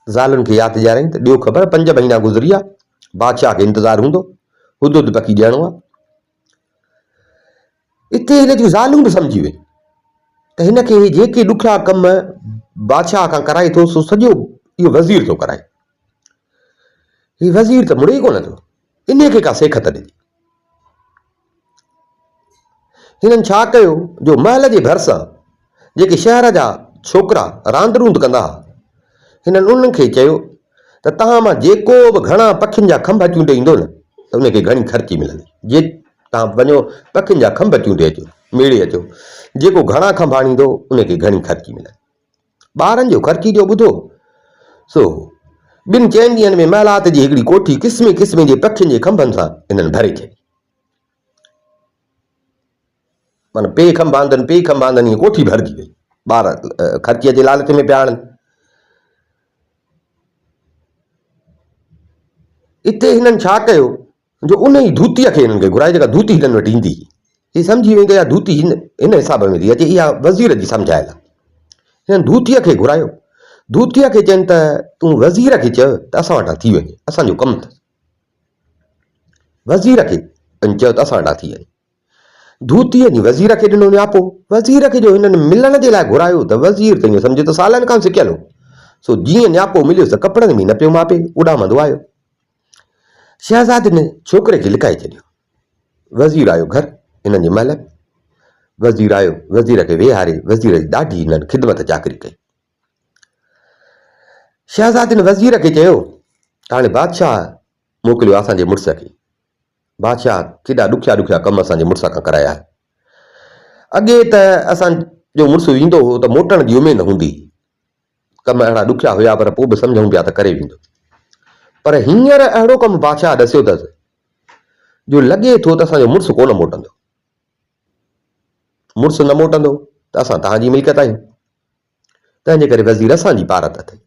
ज़ालुनि खे यादि ॾियाराईं त ॾियो ख़बर 5 महीना गुज़री विया बादशाह खे इंतज़ारु हूंदो हुद पखी ॾियणो आहे इते हिन जूं ज़ालूं बि सम्झी वई त हिनखे जेके ॾुखिया कम बादशाह खां कराए थो सो सॼो इहो वज़ीर थो कराए हीउ वज़ीर त मुड़े ई कोन थो इन खे का सेखत ॾिनी हिननि छा कयो जो महल जे भरिसां जेके शहर जा छोकिरा रांदि रूंद कंदा हुआ हिननि उन्हनि खे चयो त तव्हां मां जेको बि घणा पखियुनि जा खंभ चूंडे ईंदो न त उनखे घणी ख़र्ची मिलंदी जे तव्हां वञो पखियुनि जा खंभ चूंडे अचो मेड़े अचो जेको घणा खंभ आणींदो उनखे घणी ख़र्ची मिलंदी ॿारनि जो ख़र्ची जो ॿुधो सो 2-4 ॾींहंनि में महिलात जी हिकिड़ी कोठी क़िस्मे क़िस्मे जे पखियुनि जे खंभनि सां हिननि भरे छॾी माना पे खंभ आंदनि ईअं कोठी भरिजी वई ॿार ख़र्चीअ जे लालच में पिया आणनि इते हिननि छा कयो जो उन ई धूतीअ खे हिननि खे घुराए जेका धूती हिननि वटि ईंदी ही सम्झी वेंदो इहा धूती हिन हिसाब में थी अचे इहा वज़ीर जी सम्झायल आहे हिननि धूतीअ खे घुरायो धूतीअ खे चवनि त तूं वज़ीर खे चयो त असां वटां थी वञे असांजो कमु अथसि वज़ीर खे चयो त असां वटां थी वञे धूतीअ जी वज़ीर खे ॾिनो नियापो वज़ीर खे जो हिननि मिलण जे लाइ घुरायो त वज़ीर त ईअं सम्झे त सालनि खां सिकियल हो सो जीअं नियापो मिलियोसि त कपिड़नि में न पियो मापे उॾामंदो आयो शहज़ादे ने छोकिरे खे लिकाए छॾियो वज़ीर आयो घर हिननि जे महल वज़ीर आयो वज़ीर खे वेहारे वज़ीर जी ॾाढी हिननि ख़िदमत चाकरी कई शहज़ादे ने वज़ीर खे चयो हाणे बादशाह मोकिलियो असांजे मुड़ुस खे बादशाह केॾा ॾुखिया कम असांजे मुड़ुस खां कराया अॻे त असांजो मुड़ुसु ईंदो हो त मोटण जी उमेद हूंदी कम अहिड़ा ॾुखिया हुया पर पोइ बि सम्झूं पिया त करे वेंदो पर हींअर अहिड़ो कमु बादशाह ॾसियो अथसि जो लॻे थो त असांजो मुड़ुसु कोन मोटंदो मुड़ुसु न मोटंदो त असां तव्हांजी मिल्कियत आहियूं। तंहिंजे करे वज़ीर असांजी पारत अथई,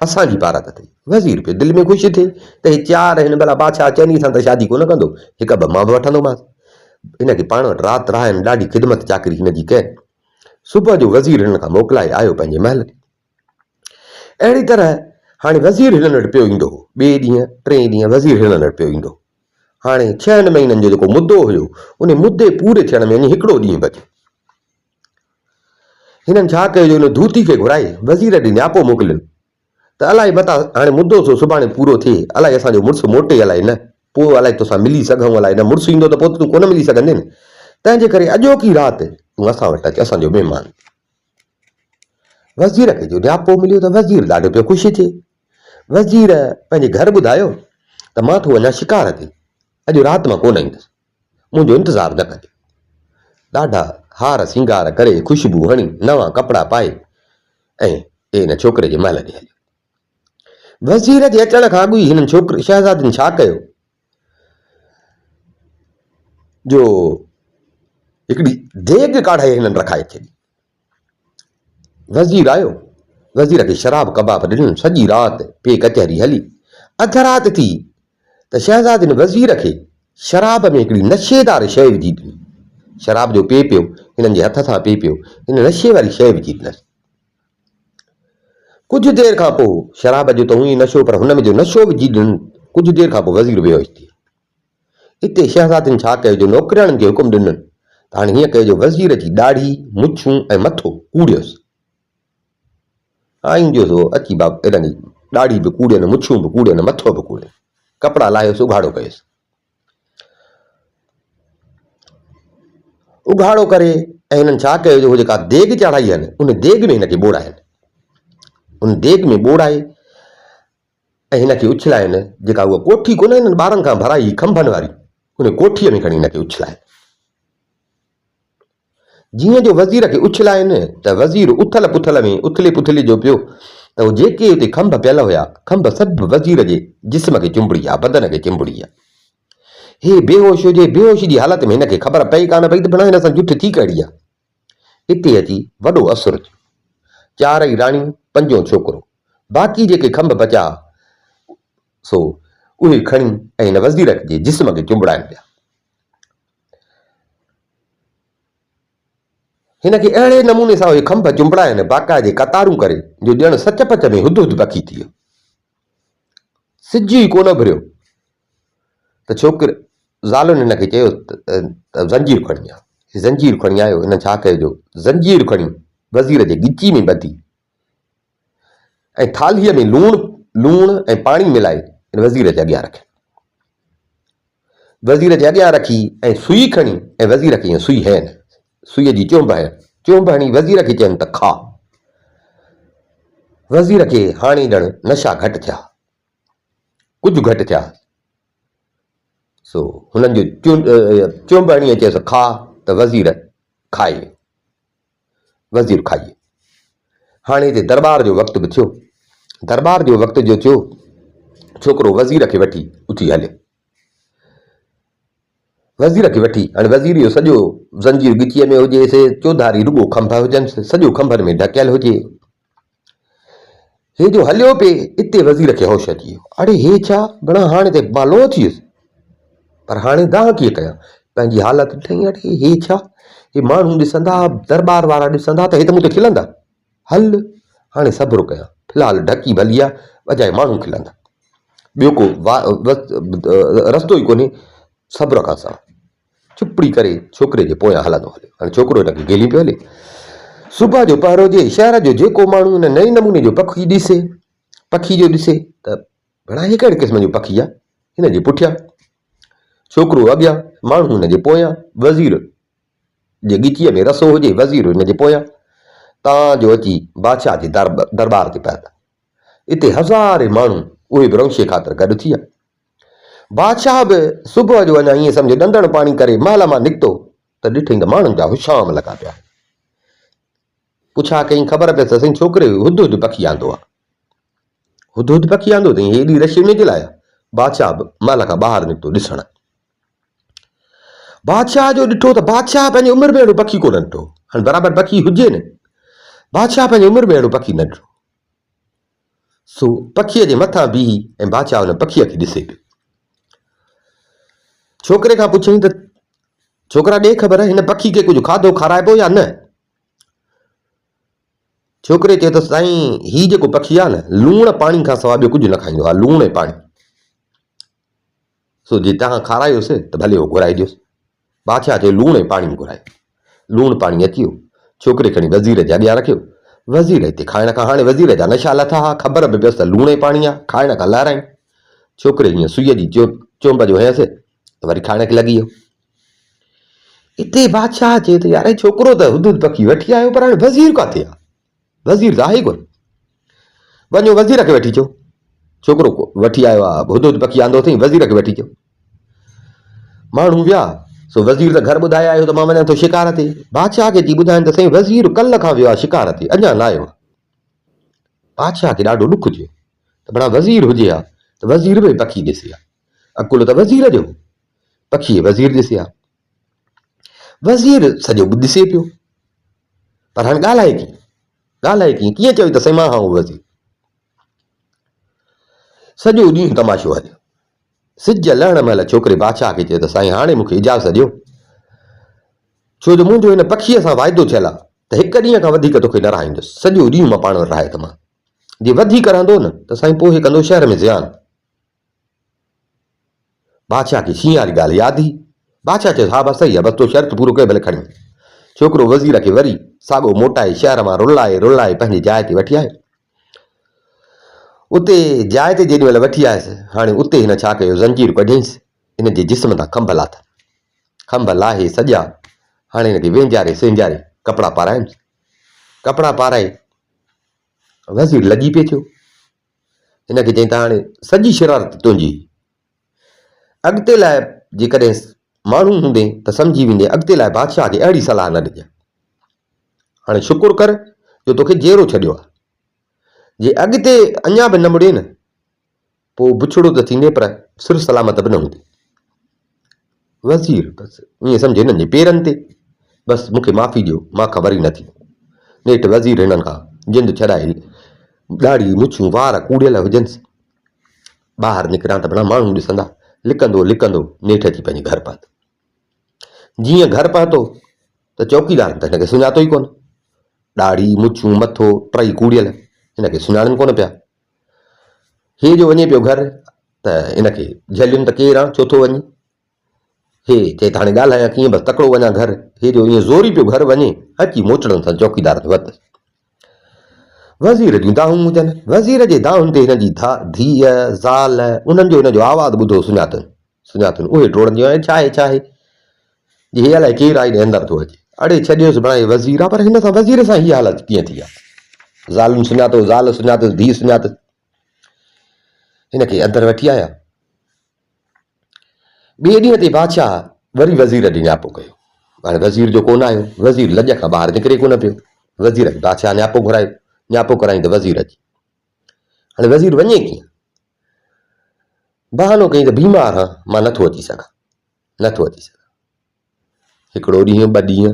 असांजी पारत अथई। वज़ीर पियो दिलि में ख़ुशि थिए त हे 4 हिन भला बादशाह चवंदी सां त शादी कोन कंदो, 1 ॿ मां बि वठंदोमांसि। हिनखे पाण वटि राति रहाइनि, ॾाढी ख़िदमत चाकरी हिनजी कयनि। सुबुह जो वज़ीर हिन खां मोकिलाए आयो पंहिंजे महल। अहिड़ी तरह हाणे वज़ीर हिननि वटि पियो ईंदो हो, ॿिए ॾींहुं 3 ॾींहं वज़ीर हिननि वटि पियो ईंदो। हाणे 6 महीननि जो जेको मुदो हुयो उन मुदे पूरे थियण में अञे हिकिड़ो ॾींहुं बचियो। हिननि छा कयो जो हुन धूती खे घुराए वज़ीर ॾे न्यापो मोकिलियो त अलाए मता हाणे मुदो सो सुभाणे पूरो थिए, अलाए असांजो मुड़ुसु मोटे अलाए न, पोइ अलाए तोसां मिली सघूं अलाए न, मुड़ुसु ईंदो त पोइ तूं कोन मिली सघंदे न, तंहिंजे करे अॼोकी राति तूं असां वटि अचु, असांजो महिमान। वज़ीर खे जो न्यापो मिलियो त वज़ीर ॾाढो पियो ख़ुशि थिए। वज़ीर पंहिंजे घर ॿुधायो त मां थो वञा शिकार ते, अॼु राति मां कोन ईंदुसि, मुंहिंजो इंतज़ारु न कजे। ॾाढा हार सिंगार करे ख़ुशबू हणी नवां कपिड़ा पाए ऐं हिन छोकिरे जे महल ॾे हलियो। वज़ीर जे अचण खां अॻु ई हिननि छोकिरे शहज़ादनि छा कयो जो हिकिड़ी देॻ काढ़े हिननि रखाए छॾी। वज़ीर आयो, वज़ीर खे शराब कबाब ॾिननि, सॼी राति पे कचहरी हली। अध राति थी त शहज़ादनि वज़ीर खे शराब में हिकिड़ी नशेदार शइ विझी ॾिनी। शराब जो पे पियो, हिननि जे हथ सां पे पियो, हिन नशे वारी शइ विझी ॾिनसि। कुझु देरि खां पोइ शराब जो त हुई नशो, पर हुन में जो नशो विझी ॾिननि, कुझु देरि खां पोइ वज़ीर बेहोश थी। हिते शहज़ादनि छा कयो जो नौकिराणनि खे हुकुम ॾिननि त हाणे हीअं कयो जो वज़ीर जी ॾाढ़ी, मुछूं ऐं मथो कूड़ियोसि। आईंजो सो अची बाप हिननि जी ॾाढ़ी बि कूड़ियनि, मुछूं बि कूड़ियनि, मथो बि कूड़ियनि, कपिड़ा लाहियोसि, उघाड़ो कयोसि। उघाड़ो करे ऐं हिननि छा कयो जो जेका देॻ चढ़ाई आहिनि उन देॻ में हिनखे ॿोड़ाइनि, उन देॻ में ॿोड़ाए ऐं हिनखे उछलाइनि। जेका उहा कोठी कोन्हे हिननि ॿारनि खां भराई खंभनि वारी, उन कोठीअ में खणी हिनखे उछलाइनि। जीअं जो वज़ीर खे उछलाइनि त वज़ीर उथल पुथल में उथले पुथले जो पियो त उहे जेके हुते खंभ पियल हुया, खंभ सभु वज़ीर जे जिस्म खे चिंबड़ी आहे, बदन खे चिंबड़ी आहे। हे बेहोश हुजे, बेहोशी जी हालत में हिनखे ख़बर पई कान पई त भला हिन सां जुठ थी कहिड़ी आहे। हिते अची वॾो असुर थियो, 4 राणियूं 5 छोकिरो, बाक़ी जेके खंभ बचा सो उहे खणी ऐं हिन वज़ीर जे जिस्म खे चुंबड़ाइनि पिया। हिनखे अहिड़े नमूने सां उहे खंभ चुंबड़ाइनि, बाक़ाइदे कतारूं करे, जो ॼण सच पच में हुद हुद पखी थी वियो, सिज ई कोन भरियो। त छोकिरे ज़ालुनि हिनखे चयो त ज़ंजीर खणी आ। ज़ंजीर खणी आयो, हिन छा कयो जो ज़ंजीर खणी वज़ीर जे गिची में ॿधी ऐं थालीअ में लूणु ऐं पाणी मिलाए हिन वज़ीर जे अॻियां रखियो। वज़ीर जे अॻियां रखी ऐं सुई खणी ऐं वज़ीर खे सुई हयनि, सुईअ जी चुंभ हणी वज़ीर खे चयनि त खा। वज़ीर खे हाणे ॼण नशा घटि थिया, कुझु घटि थिया। सो हुननि जो चुंभ हणी चयसि खा, त वज़ीर खाए, वज़ीर खाइए। हाणे हिते दरबार जो वक़्तु बि थियो। दरबार जो वक़्तु जो थियो, छोकिरो वज़ीर खे वठी उथी हलियो। वज़ीर खे वठी हाणे वज़ीर जो सॼो ज़ंजीर गिचीअ में हुजेसि, चौधारी रुॻो खंभ हुजनि, सॼो खंभनि में ढकियल हुजे। हे जो हलियो पिए, इते वज़ीर खे होश अची वियो, अड़े हे छा, भला हाणे त मां लोह थी वियुसि, पर हाणे दाह कीअं कयां। पंहिंजी हालत ॾिठई, अड़े हे छा, हे माण्हू ॾिसंदा, दरबार वारा ॾिसंदा त हे त मूं ते खिलंदा। हल हाणे सब्र कयां, फ़िलहाल ढकी भली आहे, बजाए माण्हू खिलंदा, ॿियो को रस्तो ई कोन्हे। सब्र खां सां चुपड़ी करे छोकिरे जे पोयां हलंदो हलियो। हाणे छोकिरो हिनखे गेली पियो हले। सुबुह जो पहरो जे शहर जो जेको माण्हू हिन नए नमूने जो पखी जो ॾिसे त भला हे कहिड़े क़िस्म जो पखी आहे, हिन जे पुठियां छोकिरो अॻियां, माण्हू हिन जे पोयां, वज़ीर जे गिचीअ में रसो हुजे, वज़ीर हिन जे पोयां। तव्हांजो अची बादशाह जे दरबार ते पहुता। इते हज़ारे माण्हू उहे बि रौशे ख़ातिर गॾु थी विया। बादशाह बि सुबुह जो अञा ईअं सम्झो ॾंदड़ पाणी करे महल मां निकितो त ॾिठई त माण्हुनि जा हुशाम लॻा पिया। पुछा कई, ख़बर पियसि असांजे छोकिरे हुद हुद पखी आंदो आहे। हुद हुद पखी आंदो अथई, हेॾी रशी में जे लाइ बादशाह बि महल खां ॿाहिरि निकितो ॾिसण। बादशाह जो ॾिठो त बादशाह पंहिंजी उमिरि में अहिड़ो पखी कोन ॾिठो। हाणे बराबरि पखी हुजे न, बादशाह पंहिंजी उमिरि में अहिड़ो पखी न ॾिठो। सो पखीअ जे मथां बीही ऐं बादशाह हुन पखीअ खे ॾिसे पियो। छोकिरे खां पुछियईं त छोकिरा ॾे ख़बर हिन पखी खे कुझु खाधो खाराइबो या न? छोकिरे चयो त साईं हीउ जेको पखी आहे न, लूण पाणी खां सवाइ ॿियो कुझु न खाईंदो आहे, लूण ऐं पाणी। सो जे तव्हां खारायोसि त भले उहो घुराए ॾियोसि। बादशाह चयो लूण ऐं पाणी घुराए। लूणु पाणी अची वियो, छोकिरे खणी वज़ीर जे अॻियां रखियो। वज़ीर हिते खाइण खां हाणे वज़ीर जा नशा लथा हा, ख़बर बि पियसि त लूण ऐं पाणी आहे, खाइण खां लारायूं। छोकिरे हीअं सुईअ जी चोंब जो हयसि त वरी खाइण खे लॻी वियो। हिते बादशाह चए त यार छोकिरो त हुदूद पखी वठी आयो, पर हाणे वज़ीर किथे आहे? वज़ीर त आहे कोन। वञो वज़ीर खे वठी अचो। छोकिरो वठी आयो आहे, हुदूद पखी आंदो अथई, वज़ीर खे वठी अचो। माण्हू विया। सो वज़ीर त घर ॿुधाए आयो त मां वञा थो शिकार ते। बादशाह खे थी ॿुधाइनि त साईं वज़ीर कल्ह खां वियो आहे शिकार ते, अञा न आयो आहे। बादशाह खे ॾाढो ॾुख थियो त भला वज़ीर हुजे हा त वज़ीर बि पखी ॾिसे हा। अकुल त वज़ीर जो, पखीअ वज़ीर ॾिसे हा। वज़ीर सॼो ॾिसे पियो, पर हाणे ॻाल्हाए कीअं चयो त साईं मां हा वज़ीर। सॼो ॾींहुं तमाशो हलियो। सिज लहण महिल छोकिरे बादशाह खे चयो त साईं हाणे मूंखे इजाज़त ॾियो, छो जो मुंहिंजो हिन पखीअ सां वाइदो थियल आहे त हिकु ॾींहं खां वधीक तोखे न रहाईंदुसि, सॼो ॾींहुं मां पाण वटि रहाए त मां जे वधीक रहंदो न त साईं पोइ हे कंदो शहर में ज़ियान। बादशाह खे शींहं वारी ॻाल्हि यादि ई। बादशाह चयो हा बसि सही आहे, बसि तो शर्त पूरो कयो, भले खणी। छोकिरो वज़ीर खे वरी साॻो मोटाए शहर मां रुलाए पंहिंजी जाइ ते वठी आयो। उते जाइ ते जेॾी महिल वठी आयसि, हाणे उते हिन छा कयो, ज़ंजीर कढियईंसि, हिन जे जिस्म तां खंभ लाथा, खंभ लाहे सॼा। हाणे हिनखे वेंजारे सेंजारे कपिड़ा पाराइनि। कपिड़ा पाराए वज़ीर लॻी पिए थियो। हिनखे चई त हाणे सॼी शरारत तुंहिंजी, अॻिते लाइ जेकॾहिं माण्हू हूंदे त सम्झी वेंदे, अॻिते लाइ बादशाह खे अहिड़ी सलाह न ॾिजे। हाणे शुकुर कर जो तोखे जेरो छॾियो आहे, जे अॻिते अञा बि न मुड़े न पोइ बुछड़ो त थींदे पर सिर सलामत बि न हूंदी। वज़ीर बसि ईअं सम्झे हिननि जे पेरनि ते, बसि मूंखे माफ़ी ॾियो, मां ख़बर ई न थी। नेठि वज़ीर हिननि खां जिंद छॾाए, ॾाढ़ी मुछूं वार कूड़ियल हुजनिसि, ॿाहिरि निकिरां त भला माण्हू ॾिसंदा। लिकंदो नेठि अची पंहिंजे घर पहुतो। जीअं घर पहुतो त चौकीदार त हिनखे सुञातो ई कोन। ॾाढ़ी मुछूं मथो टई कूड़ियल, हिनखे सुञाणनि कोन पिया। हे जो वञे पियो घर त हिनखे झलियुनि त केरु आहे, छो थो वञे। हे चए त हाणे ॻाल्हायां कीअं, बसि तकिड़ो वञा घर। हे जो ईअं ज़ोरी पियो घर वञे, अची मोचड़नि सां चौकीदार ते वरितसि। वज़ीर जूं दाहूं हुजनि, वज़ीर जे दाहुनि ते हिन जी धीअ ज़ाल उन्हनि जो हिन जो आवाज़ु ॿुधो सुञातनि। उहे टोड़ंदियूं आहिनि, छा आहे जे हे अलाए केरु आहे अंदरि थो अचे। अड़े छॾियोसि बणाए वज़ीर आहे, पर हिन सां वज़ीर सां हीअ हालत कीअं थी आहे। ज़ालुनि सुञातो, ज़ाल सुञातसि, धीउ सुञातसि। हिनखे अंदरि वठी आया। ॿिए ॾींहं ते बादशाह वरी वज़ीर ॾे न्यापो कयो। हाणे वज़ीर जो कोन आयो, वज़ीर लॼ खां ॿाहिरि निकिरे कोन पियो। वज़ीर खे बादशाह न्यापो घुरायो, न्यापो कराईं त वज़ीर अची। हाणे वज़ीर वञे कीअं, बहानो कई त बीमार आहियां, मां नथो अची सघां। हिकिड़ो ॾींहुं, ॿ ॾींहं,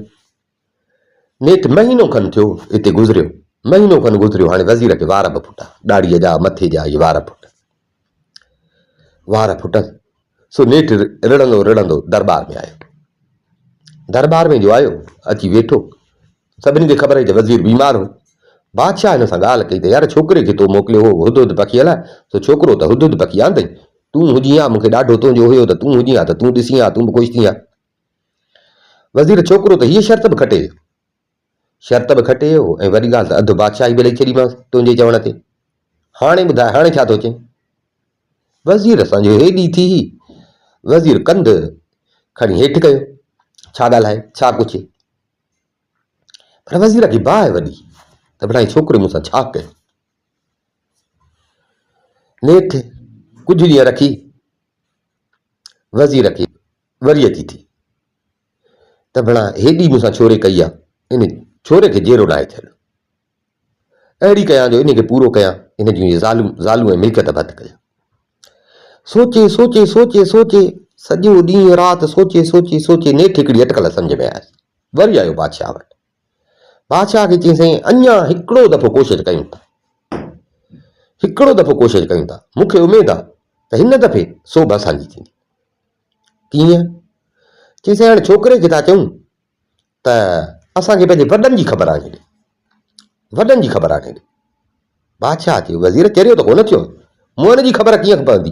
नेठि महीनो खनि थियो हिते गुज़रियो। हाणे वज़ीर खे वार बि फुटा, ॾाढ़ीअ जा मथे जा इहे वार फुटनि। सो नेठि रिड़ंदो दरबार में आयो। दरबार में जो आयो अची वेठो, सभिनी खे ख़बर हुई त वज़ीर बीमार हो। बादशाह हिन सां ॻाल्हि कई त यार छोकिरे खे तो मोकिलियो हो हुदूद पखीअ लाइ, सो छोकिरो त हुदूद पखी आंदई, तूं हुजी हा, मूंखे ॾाढो तुंहिंजो हुयो त तूं हुजी हा त तूं ॾिसी हा, तूं बि ख़ुशि थी हा। वज़ीर छोकिरो त हीअ शर्त बि खटे वियो ऐं वरी ॻाल्हि त अधु बादशाही बि ॾेई छॾीमांसि तुंहिंजे चवण ते। हाणे ॿुधाए हाणे छा थो चए। वज़ीर असांजो हेॾी थी, वज़ीर कंध खणी हेठि कयो, छा ॻाल्हाए, छा कुझु। पर वज़ीर खे बाहि वॾी त भला छोकिरे मूंसां छा कयो। नेठि कुझु ॾींहं रखी वज़ीर खे वरी अची थी त भला हेॾी मूंसां छोरे कई आहे, इन छोरे खे जेरो नाहे थियलु, अहिड़ी कयां जो इनखे पूरो कयां, इन जूं ज़ालूं ऐं मिल्कियत बंदि कयां। सोचे सॼो ॾींहुं राति सोचे सोचे सोचे नेठि हिकिड़ी अटकल सम्झ में आयसि। वरी आयो बादशाह वटि। बादशाह खे चईं अञा हिकिड़ो दफ़ो कोशिशि कयूं था, हिकिड़ो दफ़ो कोशिशि कयूं था, मूंखे उमेदु आहे त हिन दफ़े सोभ असांजी थींदी। कीअं? चईं हाणे छोकिरे खे था चऊं त असांखे पंहिंजे वॾनि जी ख़बर आणे ॾे, वॾनि जी ख़बर आणे ॾे। बादशाह चयो वज़ीर चरियो त कोन थियो, मुंहं जी ख़बर कीअं पवंदी?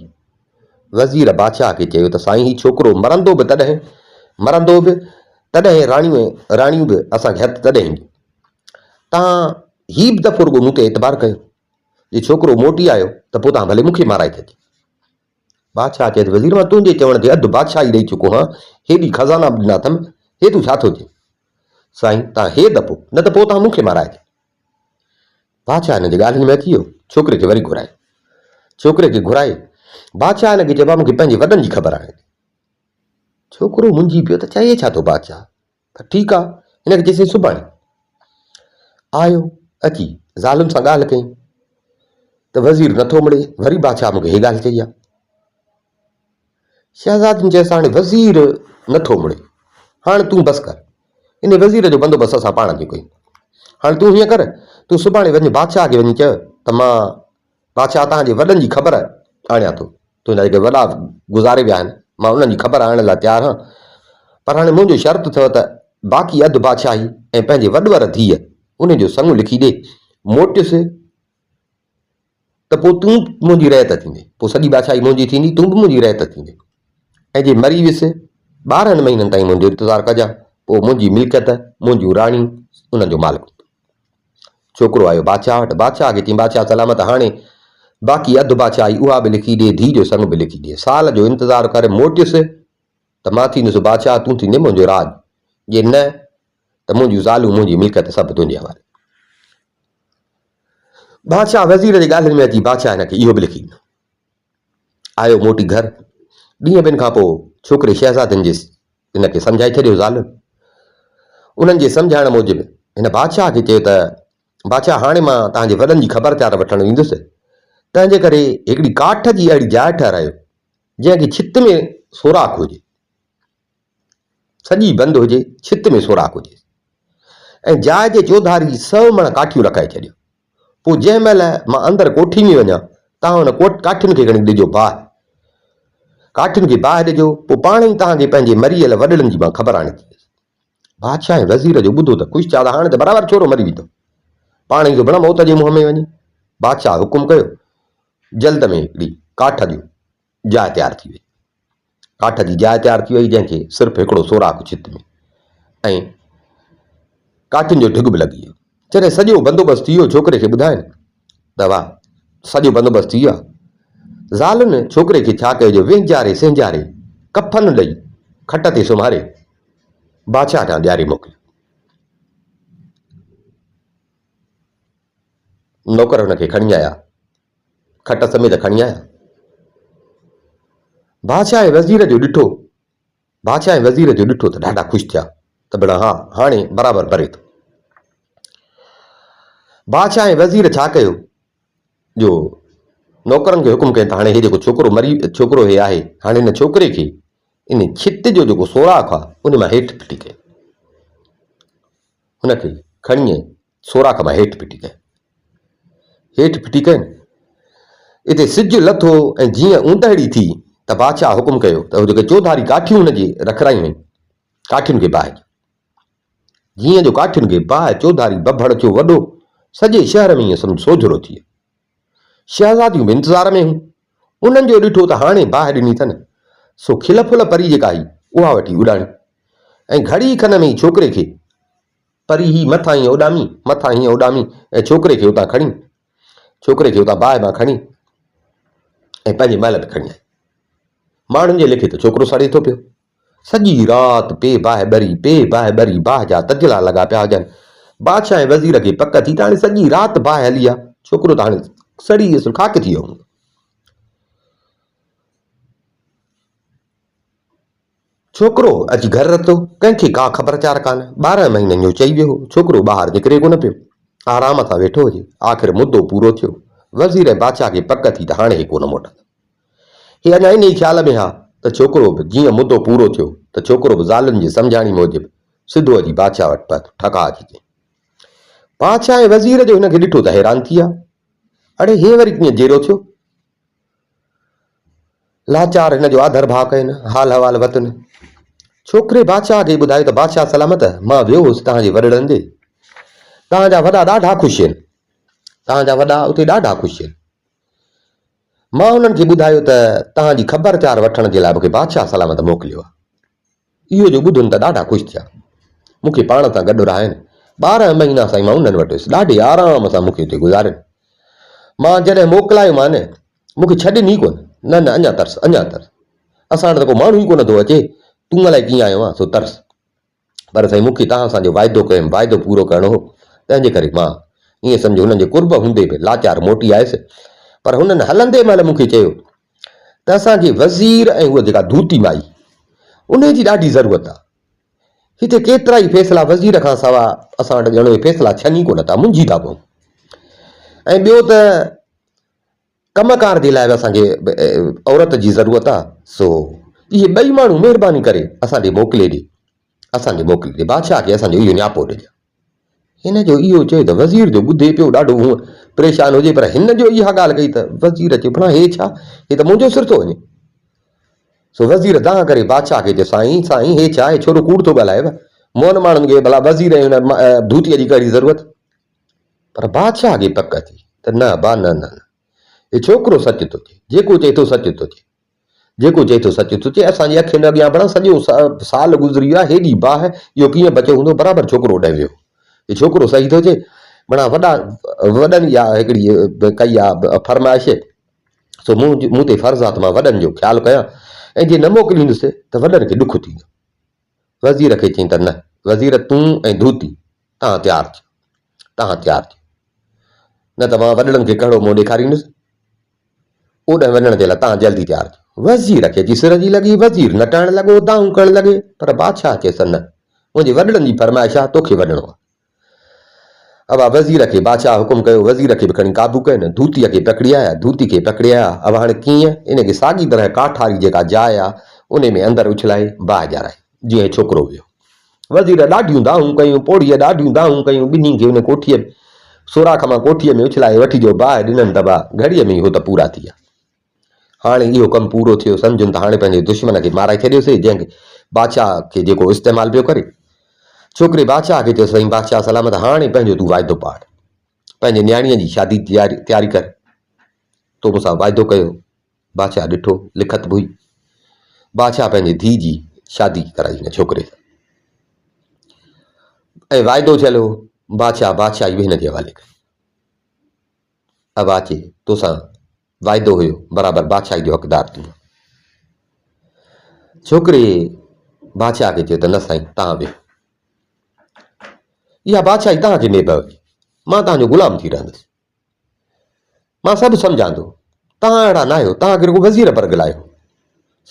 वज़ीर बादशाह खे चयो त साईं हीउ छोकिरो मरंदो बि तॾहिं राणियूं बि असांखे हथु तॾहिं ईंदियूं। तव्हां हीउ बि दफ़ो रुॻो मूं ते एतबार कयो, जे छोकिरो मोटी आयो त पोइ तव्हां भले मूंखे माराए छॾिजो। बादशाह चए वज़ीर मां तुंहिंजे चवण ते अधु बादशाही ॾेई चुको आहियां, हेॾी खज़ाना बि ॾिना अथमि, हे तूं छा थो चए? साईं तव्हां हे दफ़ो न त पोइ तव्हां मूंखे माराए छॾियो। बादशाह हिन जे ॻाल्हियुनि में अची वियो, छोकिरे खे वरी घुराए। छोकिरे खे घुराए बादशाह हिनखे चइबो मूंखे पंहिंजे वॾनि जी ख़बर आहे। छोकिरो मुंझी पियो त चए छा थो बादशाह? त ठीकु आहे, हिनखे चइसि सुभाणे आयो। अची ज़ालुनि सां ॻाल्हि कई त वज़ीर नथो मिले। वरी बादशाह मूंखे हे ॻाल्हि चई आहे। शहज़ादियुनि चयसि हाणे वज़ीर नथो मिले, हाणे तूं बसि कर, इन वज़ीर जो बंदोबस्तु असां पाण थी कयूं। हाणे तूं हीअं कर, तूं सुभाणे वञी बादशाह खे वञी चयो त मां बादशाह तव्हांजे वॾनि जी ख़बर आणियां थो, तुंहिंजा जेके वॾा गुज़ारे विया आहिनि मां उन्हनि जी ख़बर आणण लाइ तयारु आहियां, पर हाणे मुंहिंजो शर्त अथव त बाक़ी अधु बादशाही ऐं पंहिंजे वॾवर धीअ उन जो संग लिखी ॾे, मोटियुसि त पोइ तूं मुंहिंजी रहत थींदे, पोइ सॼी बादशाही मुंहिंजी थींदी, तूं बि मुंहिंजी रहत थींदे। ऐं जे मरी वियुसि 12 महीननि ताईं मुंहिंजो इंतज़ारु कजां, पोइ मुंहिंजी मिल्कियत, मुंहिंजूं राणियूं, उन्हनि जो मालिक। छोकिरो आयो बादशाह वटि। बादशाह खे चई बादशाह सलामत, हाणे बाक़ी अधु बादशाही उहा बि लिखी ॾे, धीउ जो संग बि लिखी ॾे, साल जो इंतज़ारु करे मोटियुसि त मां थींदुसि बादशाह, तूं थींदे मुंहिंजो राज, जे न त मुंहिंजूं ज़ालूं, मुंहिंजी मिल्कियत सभु तुंहिंजे हवाले। बादशाह वज़ीर जे ॻाल्हियुनि में अची बादशाह हिनखे इहो बि लिखी ॾिनो। आयो मोटी घर। ॾींहं ॿिनि खां पोइ छोकिरे शहज़ादियुनि जे हिनखे सम्झाए छॾियो ज़ालुनि। उन्हनि जे सम्झाइण मूजिबि हिन बादशाह खे चयो त बादशाह हाणे मां तव्हांजे वॾनि जी ख़बरचार वठणु ईंदुसि, तंहिंजे करे हिकिड़ी काठ जी अहिड़ी जाइ ठारायो जंहिंखे छित में सोराख़ हुजे, सॼी बंदि हुजे, छित में सोराख़ हुजे, ऐं जाइ जे चौधारी 100 मण काठियूं रखाए छॾियो। पोइ जंहिं महिल मां अंदरि कोठी में वञा तव्हां हुन काठियुनि खे खणी ॾिजो बाहि, काठियुनि खे बाहि ॾिजो, पोइ पाण ई तव्हांखे पंहिंजे मरियल वॾड़नि जी मां ख़बर आणे थी। बादशाह ऐं वज़ीर जो ॿुधो त ख़ुशि थिया त हाणे त बराबरि छोरो मरी वेंदो, पाण ई भण मौत जे मुंहं में वञे। बादशाह हुकुम कयो, जल्द में हिकिड़ी काठ जी जाइ तयारु थी वई। काठ जी जाइ तयारु थी वई जंहिंखे सिर्फ़ु हिकिड़ो सोराख़ छित में, ऐं काठियुनि जो ढिग बि लॻी वियो। जॾहिं सॼो बंदोबस्तु थी वियो, छोकिरे खे ॿुधाइनि त वाह सॼो बंदोबस्तु थी वियो आहे। ज़ालुनि छोकिरे खे छा कयो, जो वेंचारे संजारे कफन ॾेई खट ते सुम्हारे बादशाह ॾांहुं ॾियारे मोकिलियो। नौकर हुनखे खणी आया, खट समेत खणी आया। बादशाह ऐं वज़ीर जो ॾिठो त ॾाढा ख़ुशि थिया त भेण हा हाणे बराबरि भरे थो। बादशाह ऐं वज़ीर छा कयो, जो नौकरनि खे हुकुम कयो त हाणे हे जेको छोकिरो हे आहे, हाणे हिन छोकिरे खे इन छित जो जेको सोराख़ आहे उन मां हेठि फिटी कयो, हुनखे खणी सोराख़ मां हेठि फिटी कयो। हेठि फिटी कनि, हिते सिजु लथो ऐं जीअं ऊंदहिड़ी थी त बादशाह हुकुम कयो त उहो जेके चौधारी काठियूं हुनजे रखरायूं आहिनि, काठियुनि खे बाहि। जीअं जो काठियुनि खे बाहि, चौधारी बभड़ थियो वॾो, सॼे शहर में ईअं सम्झ सोझरो थी वियो। शहज़ादियूं बि इंतज़ार में हुयूं, उन्हनि जो ॾिठो त हाणे बाहि ॾिनी अथनि, सो खिल फुल परी जेका आई उहा वठी उॾाणी, ऐं घड़ी खन में ई छोकिरे खे परी ही मथां हीअं उॾामी ऐं छोकिरे खे उतां बाहि मां खणी ऐं पंहिंजे महल में खणी आई। माण्हुनि जे लिखे त छोकिरो सड़े थो पियो। सॼी राति पे बाहि ॿरी, बाहि जा तजला लॻा पिया हुजनि। बादशाह ऐं वज़ीर खे पक थी त हाणे सॼी राति बाहि हली आहे, छोकिरो त हाणे सड़ी वियुसि, खाक थी वियो। छोकिरो अची घर रतो, कंहिंखे का ख़बरचार कान, 12 महीननि जो चई वियो। छोकिरो ॿाहिरि निकिरे कोन पियो, आराम सां वेठो हुजे। आख़िर मुदो पूरो थियो। वज़ीर ऐं बादशाह खे पक थी त हाणे हे कोन मोटंदो। हे अञा इन ई ख़्याल में हा त छोकिरो बि जीअं मुदो पूरो थियो त छोकिरो बि ज़ालुनि जी सम्झाणी मूजिबि सिधो अची बादशाह वटि पहुतो, ठका अची चई। बादशाह ऐं वज़ीर जो हिनखे ॾिठो त हैरान थी विया, अड़े हे वरी कीअं जहिड़ो थियो? लाचार हिन जो आधर भाउ कनि, हाल हवाल वतन। छोकिरे बादशाह खे ॿुधायो त बादशाह सलामत, मां वियो हुउसि तव्हांजे वॾड़नि ॾे, तव्हांजा वॾा ॾाढा ख़ुशि आहिनि, तव्हांजा वॾा उते ॾाढा ख़ुशि आहिनि। मां उन्हनि खे ॿुधायो त तव्हांजी ख़बरचार वठण जे लाइ मूंखे बादशाह सलामत मोकिलियो आहे। इहो जो ॿुधुनि त ॾाढा ख़ुशि थिया, मूंखे पाण सां गॾु रहाइनि। 12 महीना साईं मां उन्हनि वटि हुयुसि, ॾाढे आराम सां मूंखे हुते गुज़ारिनि। मां जॾहिं मोकिलायोमान मूंखे छॾनि ई कोन, न न अञा तरस, अञा तरस, असां वटि त को माण्हू ई कोन थो अचे, तूं अलाए कीअं आयो आहे सो तरस। पर साईं मूंखे तव्हां सां जो वाइदो कयुमि, वाइदो पूरो करिणो हो, तंहिंजे करे मां ईअं सम्झो हुननि जे कुर्ब हूंदे बि लाचार मोटी आयुसि। पर हुननि हलंदे महिल मूंखे चयो त असांखे वज़ीर ऐं उहा जेका धूती माई उन जी ॾाढी ज़रूरत आहे। हिते केतिरा ई फ़ैसिला वज़ीर खां सवाइ असां वटि ॼण फ़ैसिला थियनि ई कोन था, मुंझी था पऊं। ऐं ॿियो त कमकार जे लाइ बि असांखे औरत जी ज़रूरत आहे, सो इहे ॿई माण्हू महिरबानी करे असांखे मोकिले ॾे, असांखे मोकिले ॾे, बादशाह खे असांजो इहो न्यापो ॾिजे। हिन जो इहो चयो त वज़ीर जो ॿुधे पियो ॾाढो हूअं परेशान हुजे, पर हिन जो इहा ॻाल्हि कई त वज़ीर चयो भला हे छा, हे त मुंहिंजो सिर थो वञे। सो वज़ीर दांह करे बादशाह खे चयो साईं साईं हे छा आहे, छोरो कूड़ थो ॻाल्हाएव, मोहन माण्हुनि खे भला वज़ीर ऐं हुन धूतीअ जी कहिड़ी ज़रूरत। पर बादशाह खे पक थी त न बा न न, हे छोकिरो सच थो चए, जेको चए थो सच थो चए, जेको चए थो सच थो चए। असांजी अखियुनि अॻियां भला सॼो साल गुज़री वियो आहे, हेॾी बाहि इहो कीअं बचियो हूंदो, बराबरि छोकिरो ॾह वियो, हे छोकिरो सही थो चए। माना वॾनि इहा हिकिड़ी कई आहे फरमाइश, सो मूं ते फर्ज़ु आहे त मां वॾनि जो ख़्यालु कयां, ऐं जे न मोकिलींदुसि त वॾनि खे ॾुख थींदो। वज़ीर खे चई त न, वज़ीर तूं ऐं धूती तव्हां तयारु थियो, तव्हां तयारु थियो, न त मां वॾड़नि खे कहिड़ो मुंहुं ॾेखारींदुसि, ओॾे वञण जे लाइ तव्हां जल्दी तयारु थियो। वज़ीर खे अची सिर जी लॻी, वज़ीर नटाइण लॻो, दाऊं करणु लॻे, पर बादशाह चएसि न, मुंहिंजे वॾड़नि जी फरमाइश आहे, तोखे वञिणो आहे। अब वज़ीर खे बादशाह हुकुम कयो, वज़ीर खे बि खणी काबू कनि, धूतीअ खे पकड़ी आया, धूती खे पकड़ी आया। अब हाणे कीअं इनखे साॻी तरह काठारी जेका जाइ आहे उन में अंदरि उछलाए बाहि ॼाराए, जीअं छोकिरो वियो। वज़ीर ॾाढियूं दाहूं कयूं, पोड़ीअ ॾाढियूं दाहूं कयूं, ॿिन्ही खे उन कोठीअ में सोराख मां कोठीअ में उछलाए वठी जो बाहि ॾिननि दॿा, घड़ीअ में ई हो त पूरा थी विया। हाणे इहो कमु पूरो थियो, सम्झुनि त हाणे पंहिंजे दुश्मन खे माराए छॾियोसीं, जंहिंखे बादशाह खे जेको इस्तेमालु पियो करे। छोकिरे बादशाह खे चयो साईं बादशाह सलामत, हाणे पंहिंजो तूं वाइदो पाड़, पंहिंजे न्याणीअ जी शादी तयारी कर, तो मूंसां वाइदो कयो। बादशाह ॾिठो लिखत बि हुई, बादशाह पंहिंजी धीउ जी शादी कराई हिन छोकिरे सां, ऐं वाइदो थियल हो, बादशाही बि हिन जे हवाले कई। अब अचे तोसां वाइदो हुयो, बराबरि बादशाही जो हक़दार तूं। छोकिरे बादशाह खे चयो त न साईं तव्हां वियो, इहा बादशाही तव्हांखे में पवे, मां तव्हांजो ग़ुलाम थी रहंदुसि, मां सभु सम्झां थो, तव्हां अहिड़ा न आहियो, तव्हांखे रुॻो वज़ीर पर ॻाल्हायो,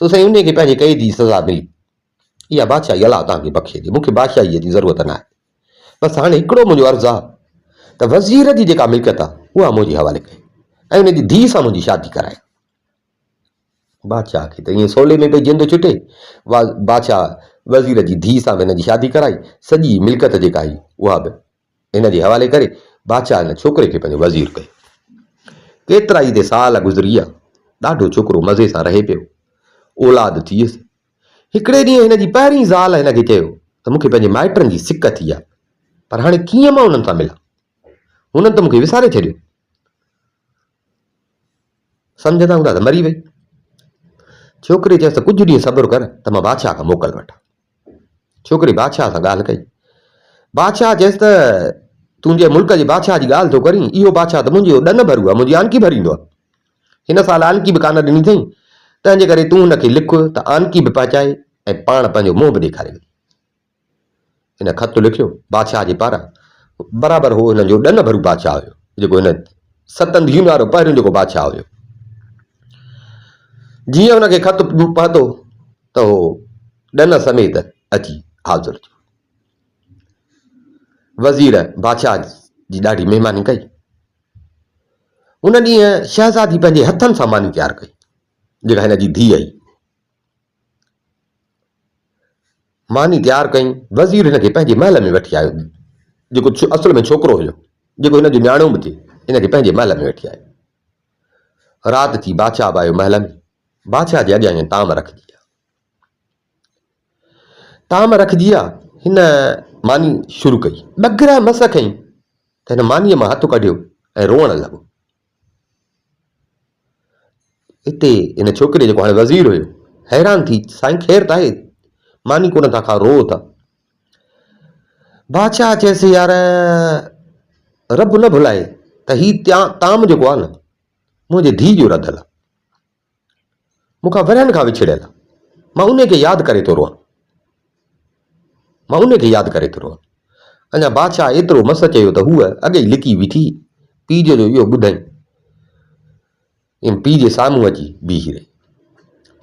सो साईं उन खे पंहिंजे क़ैद जी सज़ा मिली। इहा बादशाही अलाह तव्हांखे बख़्शे ॾे, मूंखे बादशाहीअ जी ज़रूरत न आहे। बसि हाणे हिकिड़ो मुंहिंजो अर्ज़ु आहे त वज़ीर जी जेका मिल्कियत आहे उहा मुंहिंजे हवाले कई, ऐं उनजी धीउ सां मुंहिंजी शादी कराए। बादशाह खे त ईअं सोले में पई जिंद छुटे, बादशाह वज़ीर जी धीउ सां बि हिन जी शादी कराई, सॼी मिल्कियत जेका आई उहा बि हिन जे हवाले करे बादशाह हिन छोकिरे खे पंहिंजो वज़ीर कयो। केतिरा ई साल गुज़री विया, ॾाढो छोकिरो मज़े सां रहे पियो, औलाद थी वियुसि। हिकिड़े ॾींहुं हिन जी पहिरीं ज़ाल हिन खे चयो त मूंखे पंहिंजे माइटनि जी सिक थी आहे, पर हाणे कीअं मां उन्हनि सां मिलां, हुननि त मूंखे विसारे छॾियो, सम्झंदा हूंदा त मरी वई। छोकिरे चयसि त कुझु ॾींहुं सब्र कर त मां बादशाह खां मोकल वठां। छोकिरे बादशाह सां ॻाल्हि कई, बादशाह चयसि त तुंहिंजे मुल्क जे बादशाह जी ॻाल्हि थो करीं, इहो बादशाह त मुंहिंजो ॾन भरू आहे, मुंहिंजी आनकी भरींदो आहे, हिन साल आनकी बि कान ॾिनी अथई, तंहिंजे करे तूं हुनखे लिख त आनकी बि पहुचाए ऐं पाण पंहिंजो मुंहुं बि ॾेखारे। हिन ख़त लिखियो बादशाह जे पारां, बराबरि हो हिन जो ॾन भरू बादशाह हुयो, जेको हिन 7 धीउनि वारो पहिरियों जेको बादशाह हुयो। जीअं हुनखे ख़त पहुतो त हो ॾन समेत अची हाज़िर थियो। वज़ीर बादशाह जी ॾाढी महिमानी कई। उन ॾींहुं शहज़ादी पंहिंजे हथनि सां मानी तयारु कई, जेका हिन जी धीउ आई। मानी तयारु कई, वज़ीर हिन खे पंहिंजे महल में वठी आयो, जेको असुल में छोकिरो हुयो, जेको हिन जो न्याणो बि थिए, हिन खे पंहिंजे महल में वठी आयो। राति थी, बादशाह बि आयो महल में। बादशाह जे अॻियां ईअं ताम रखिजी आहे। ताम रखिजी आहे, हिन मानी शुरू कई, ॾगरा मस खईं त हिन मानीअ मां हथु कढियो ऐं रोअणु लॻो। हिते हिन छोकिरे जेको हाणे वज़ीर हुयो हैरान थी, साईं ख़ैरु त आहे, मानी कोन था खा, रो था। बादशाह चयसि यार रब न भुलाए त हीउ ताम जेको आहे न मुंहिंजे धीउ जो रधियलु आहे, मूंखां वरनि खां विछड़ियल आहे, मां उन खे यादि करे थो रोआं, मां उन खे यादि करे थो रोआं। अञा बादशाह एतिरो मस चयो त हूअ अॻे ई लिकी बीठी, पीउ जो इहो ॿुधाई, पीउ जे साम्हूं अची बीही रही।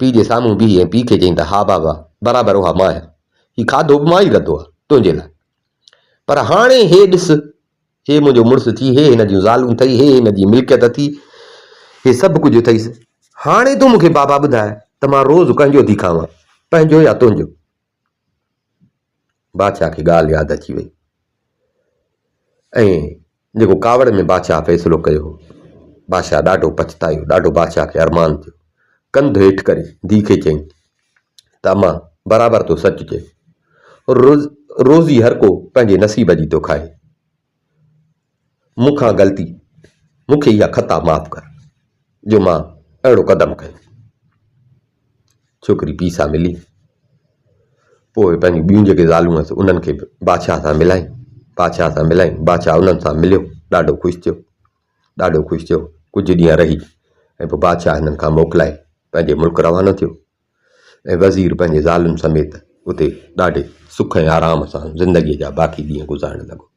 पीउ जे साम्हूं बीही ऐं पीउ खे चई त हा बाबा बराबरि उहा मां आहियां, हीउ खाधो बि मां ई रधो आहे तुंहिंजे लाइ, पर हाणे हे ॾिस, हे मुंहिंजो मुड़ुसु थी, हे हिन जूं ज़ालूं अथई, हे हिन जी मिल्कियत थी, हे सभु कुझु अथईसि। हाणे तूं मूंखे बाबा ॿुधाए त मां रोज़ु कंहिंजो थी खावां, पंहिंजो या तुंहिंजो? बादशाह खे ॻाल्हि यादि अची वई ऐं जेको कावड़ में बादशाह फ़ैसिलो कयो, बादशाह ॾाढो पछतायो, ॾाढो बादशाह खे अरमान थियो। कंधु हेठि करे धीउ खे चयईं त अम्मा बराबरि तो सच चए, रोज़ी हर को पंहिंजे नसीब जी थो खाए, मूंखां ग़लती, मूंखे इहा ख़ता माफ़ कर जो मां अहिड़ो क़दम कयो। छोकिरी पीउ सां मिली, पोइ पंहिंजी ॿियूं जेके ज़ालूं हुअसि उन्हनि खे बादशाह सां मिलाई, बादशाह उन्हनि सां मिलियो, ॾाढो ख़ुशि थियो, ॾाढो ख़ुशि थियो। कुझु ॾींहं रही ऐं पोइ बादशाह हिननि खां मोकिलाए पंहिंजे मुल्क रवानो थियो ऐं वज़ीर पंहिंजे ज़ालुनि समेत उते ॾाढे सुख ऐं आराम सां ज़िंदगीअ जा बाक़ी ॾींहं गुज़ारणु लॻो।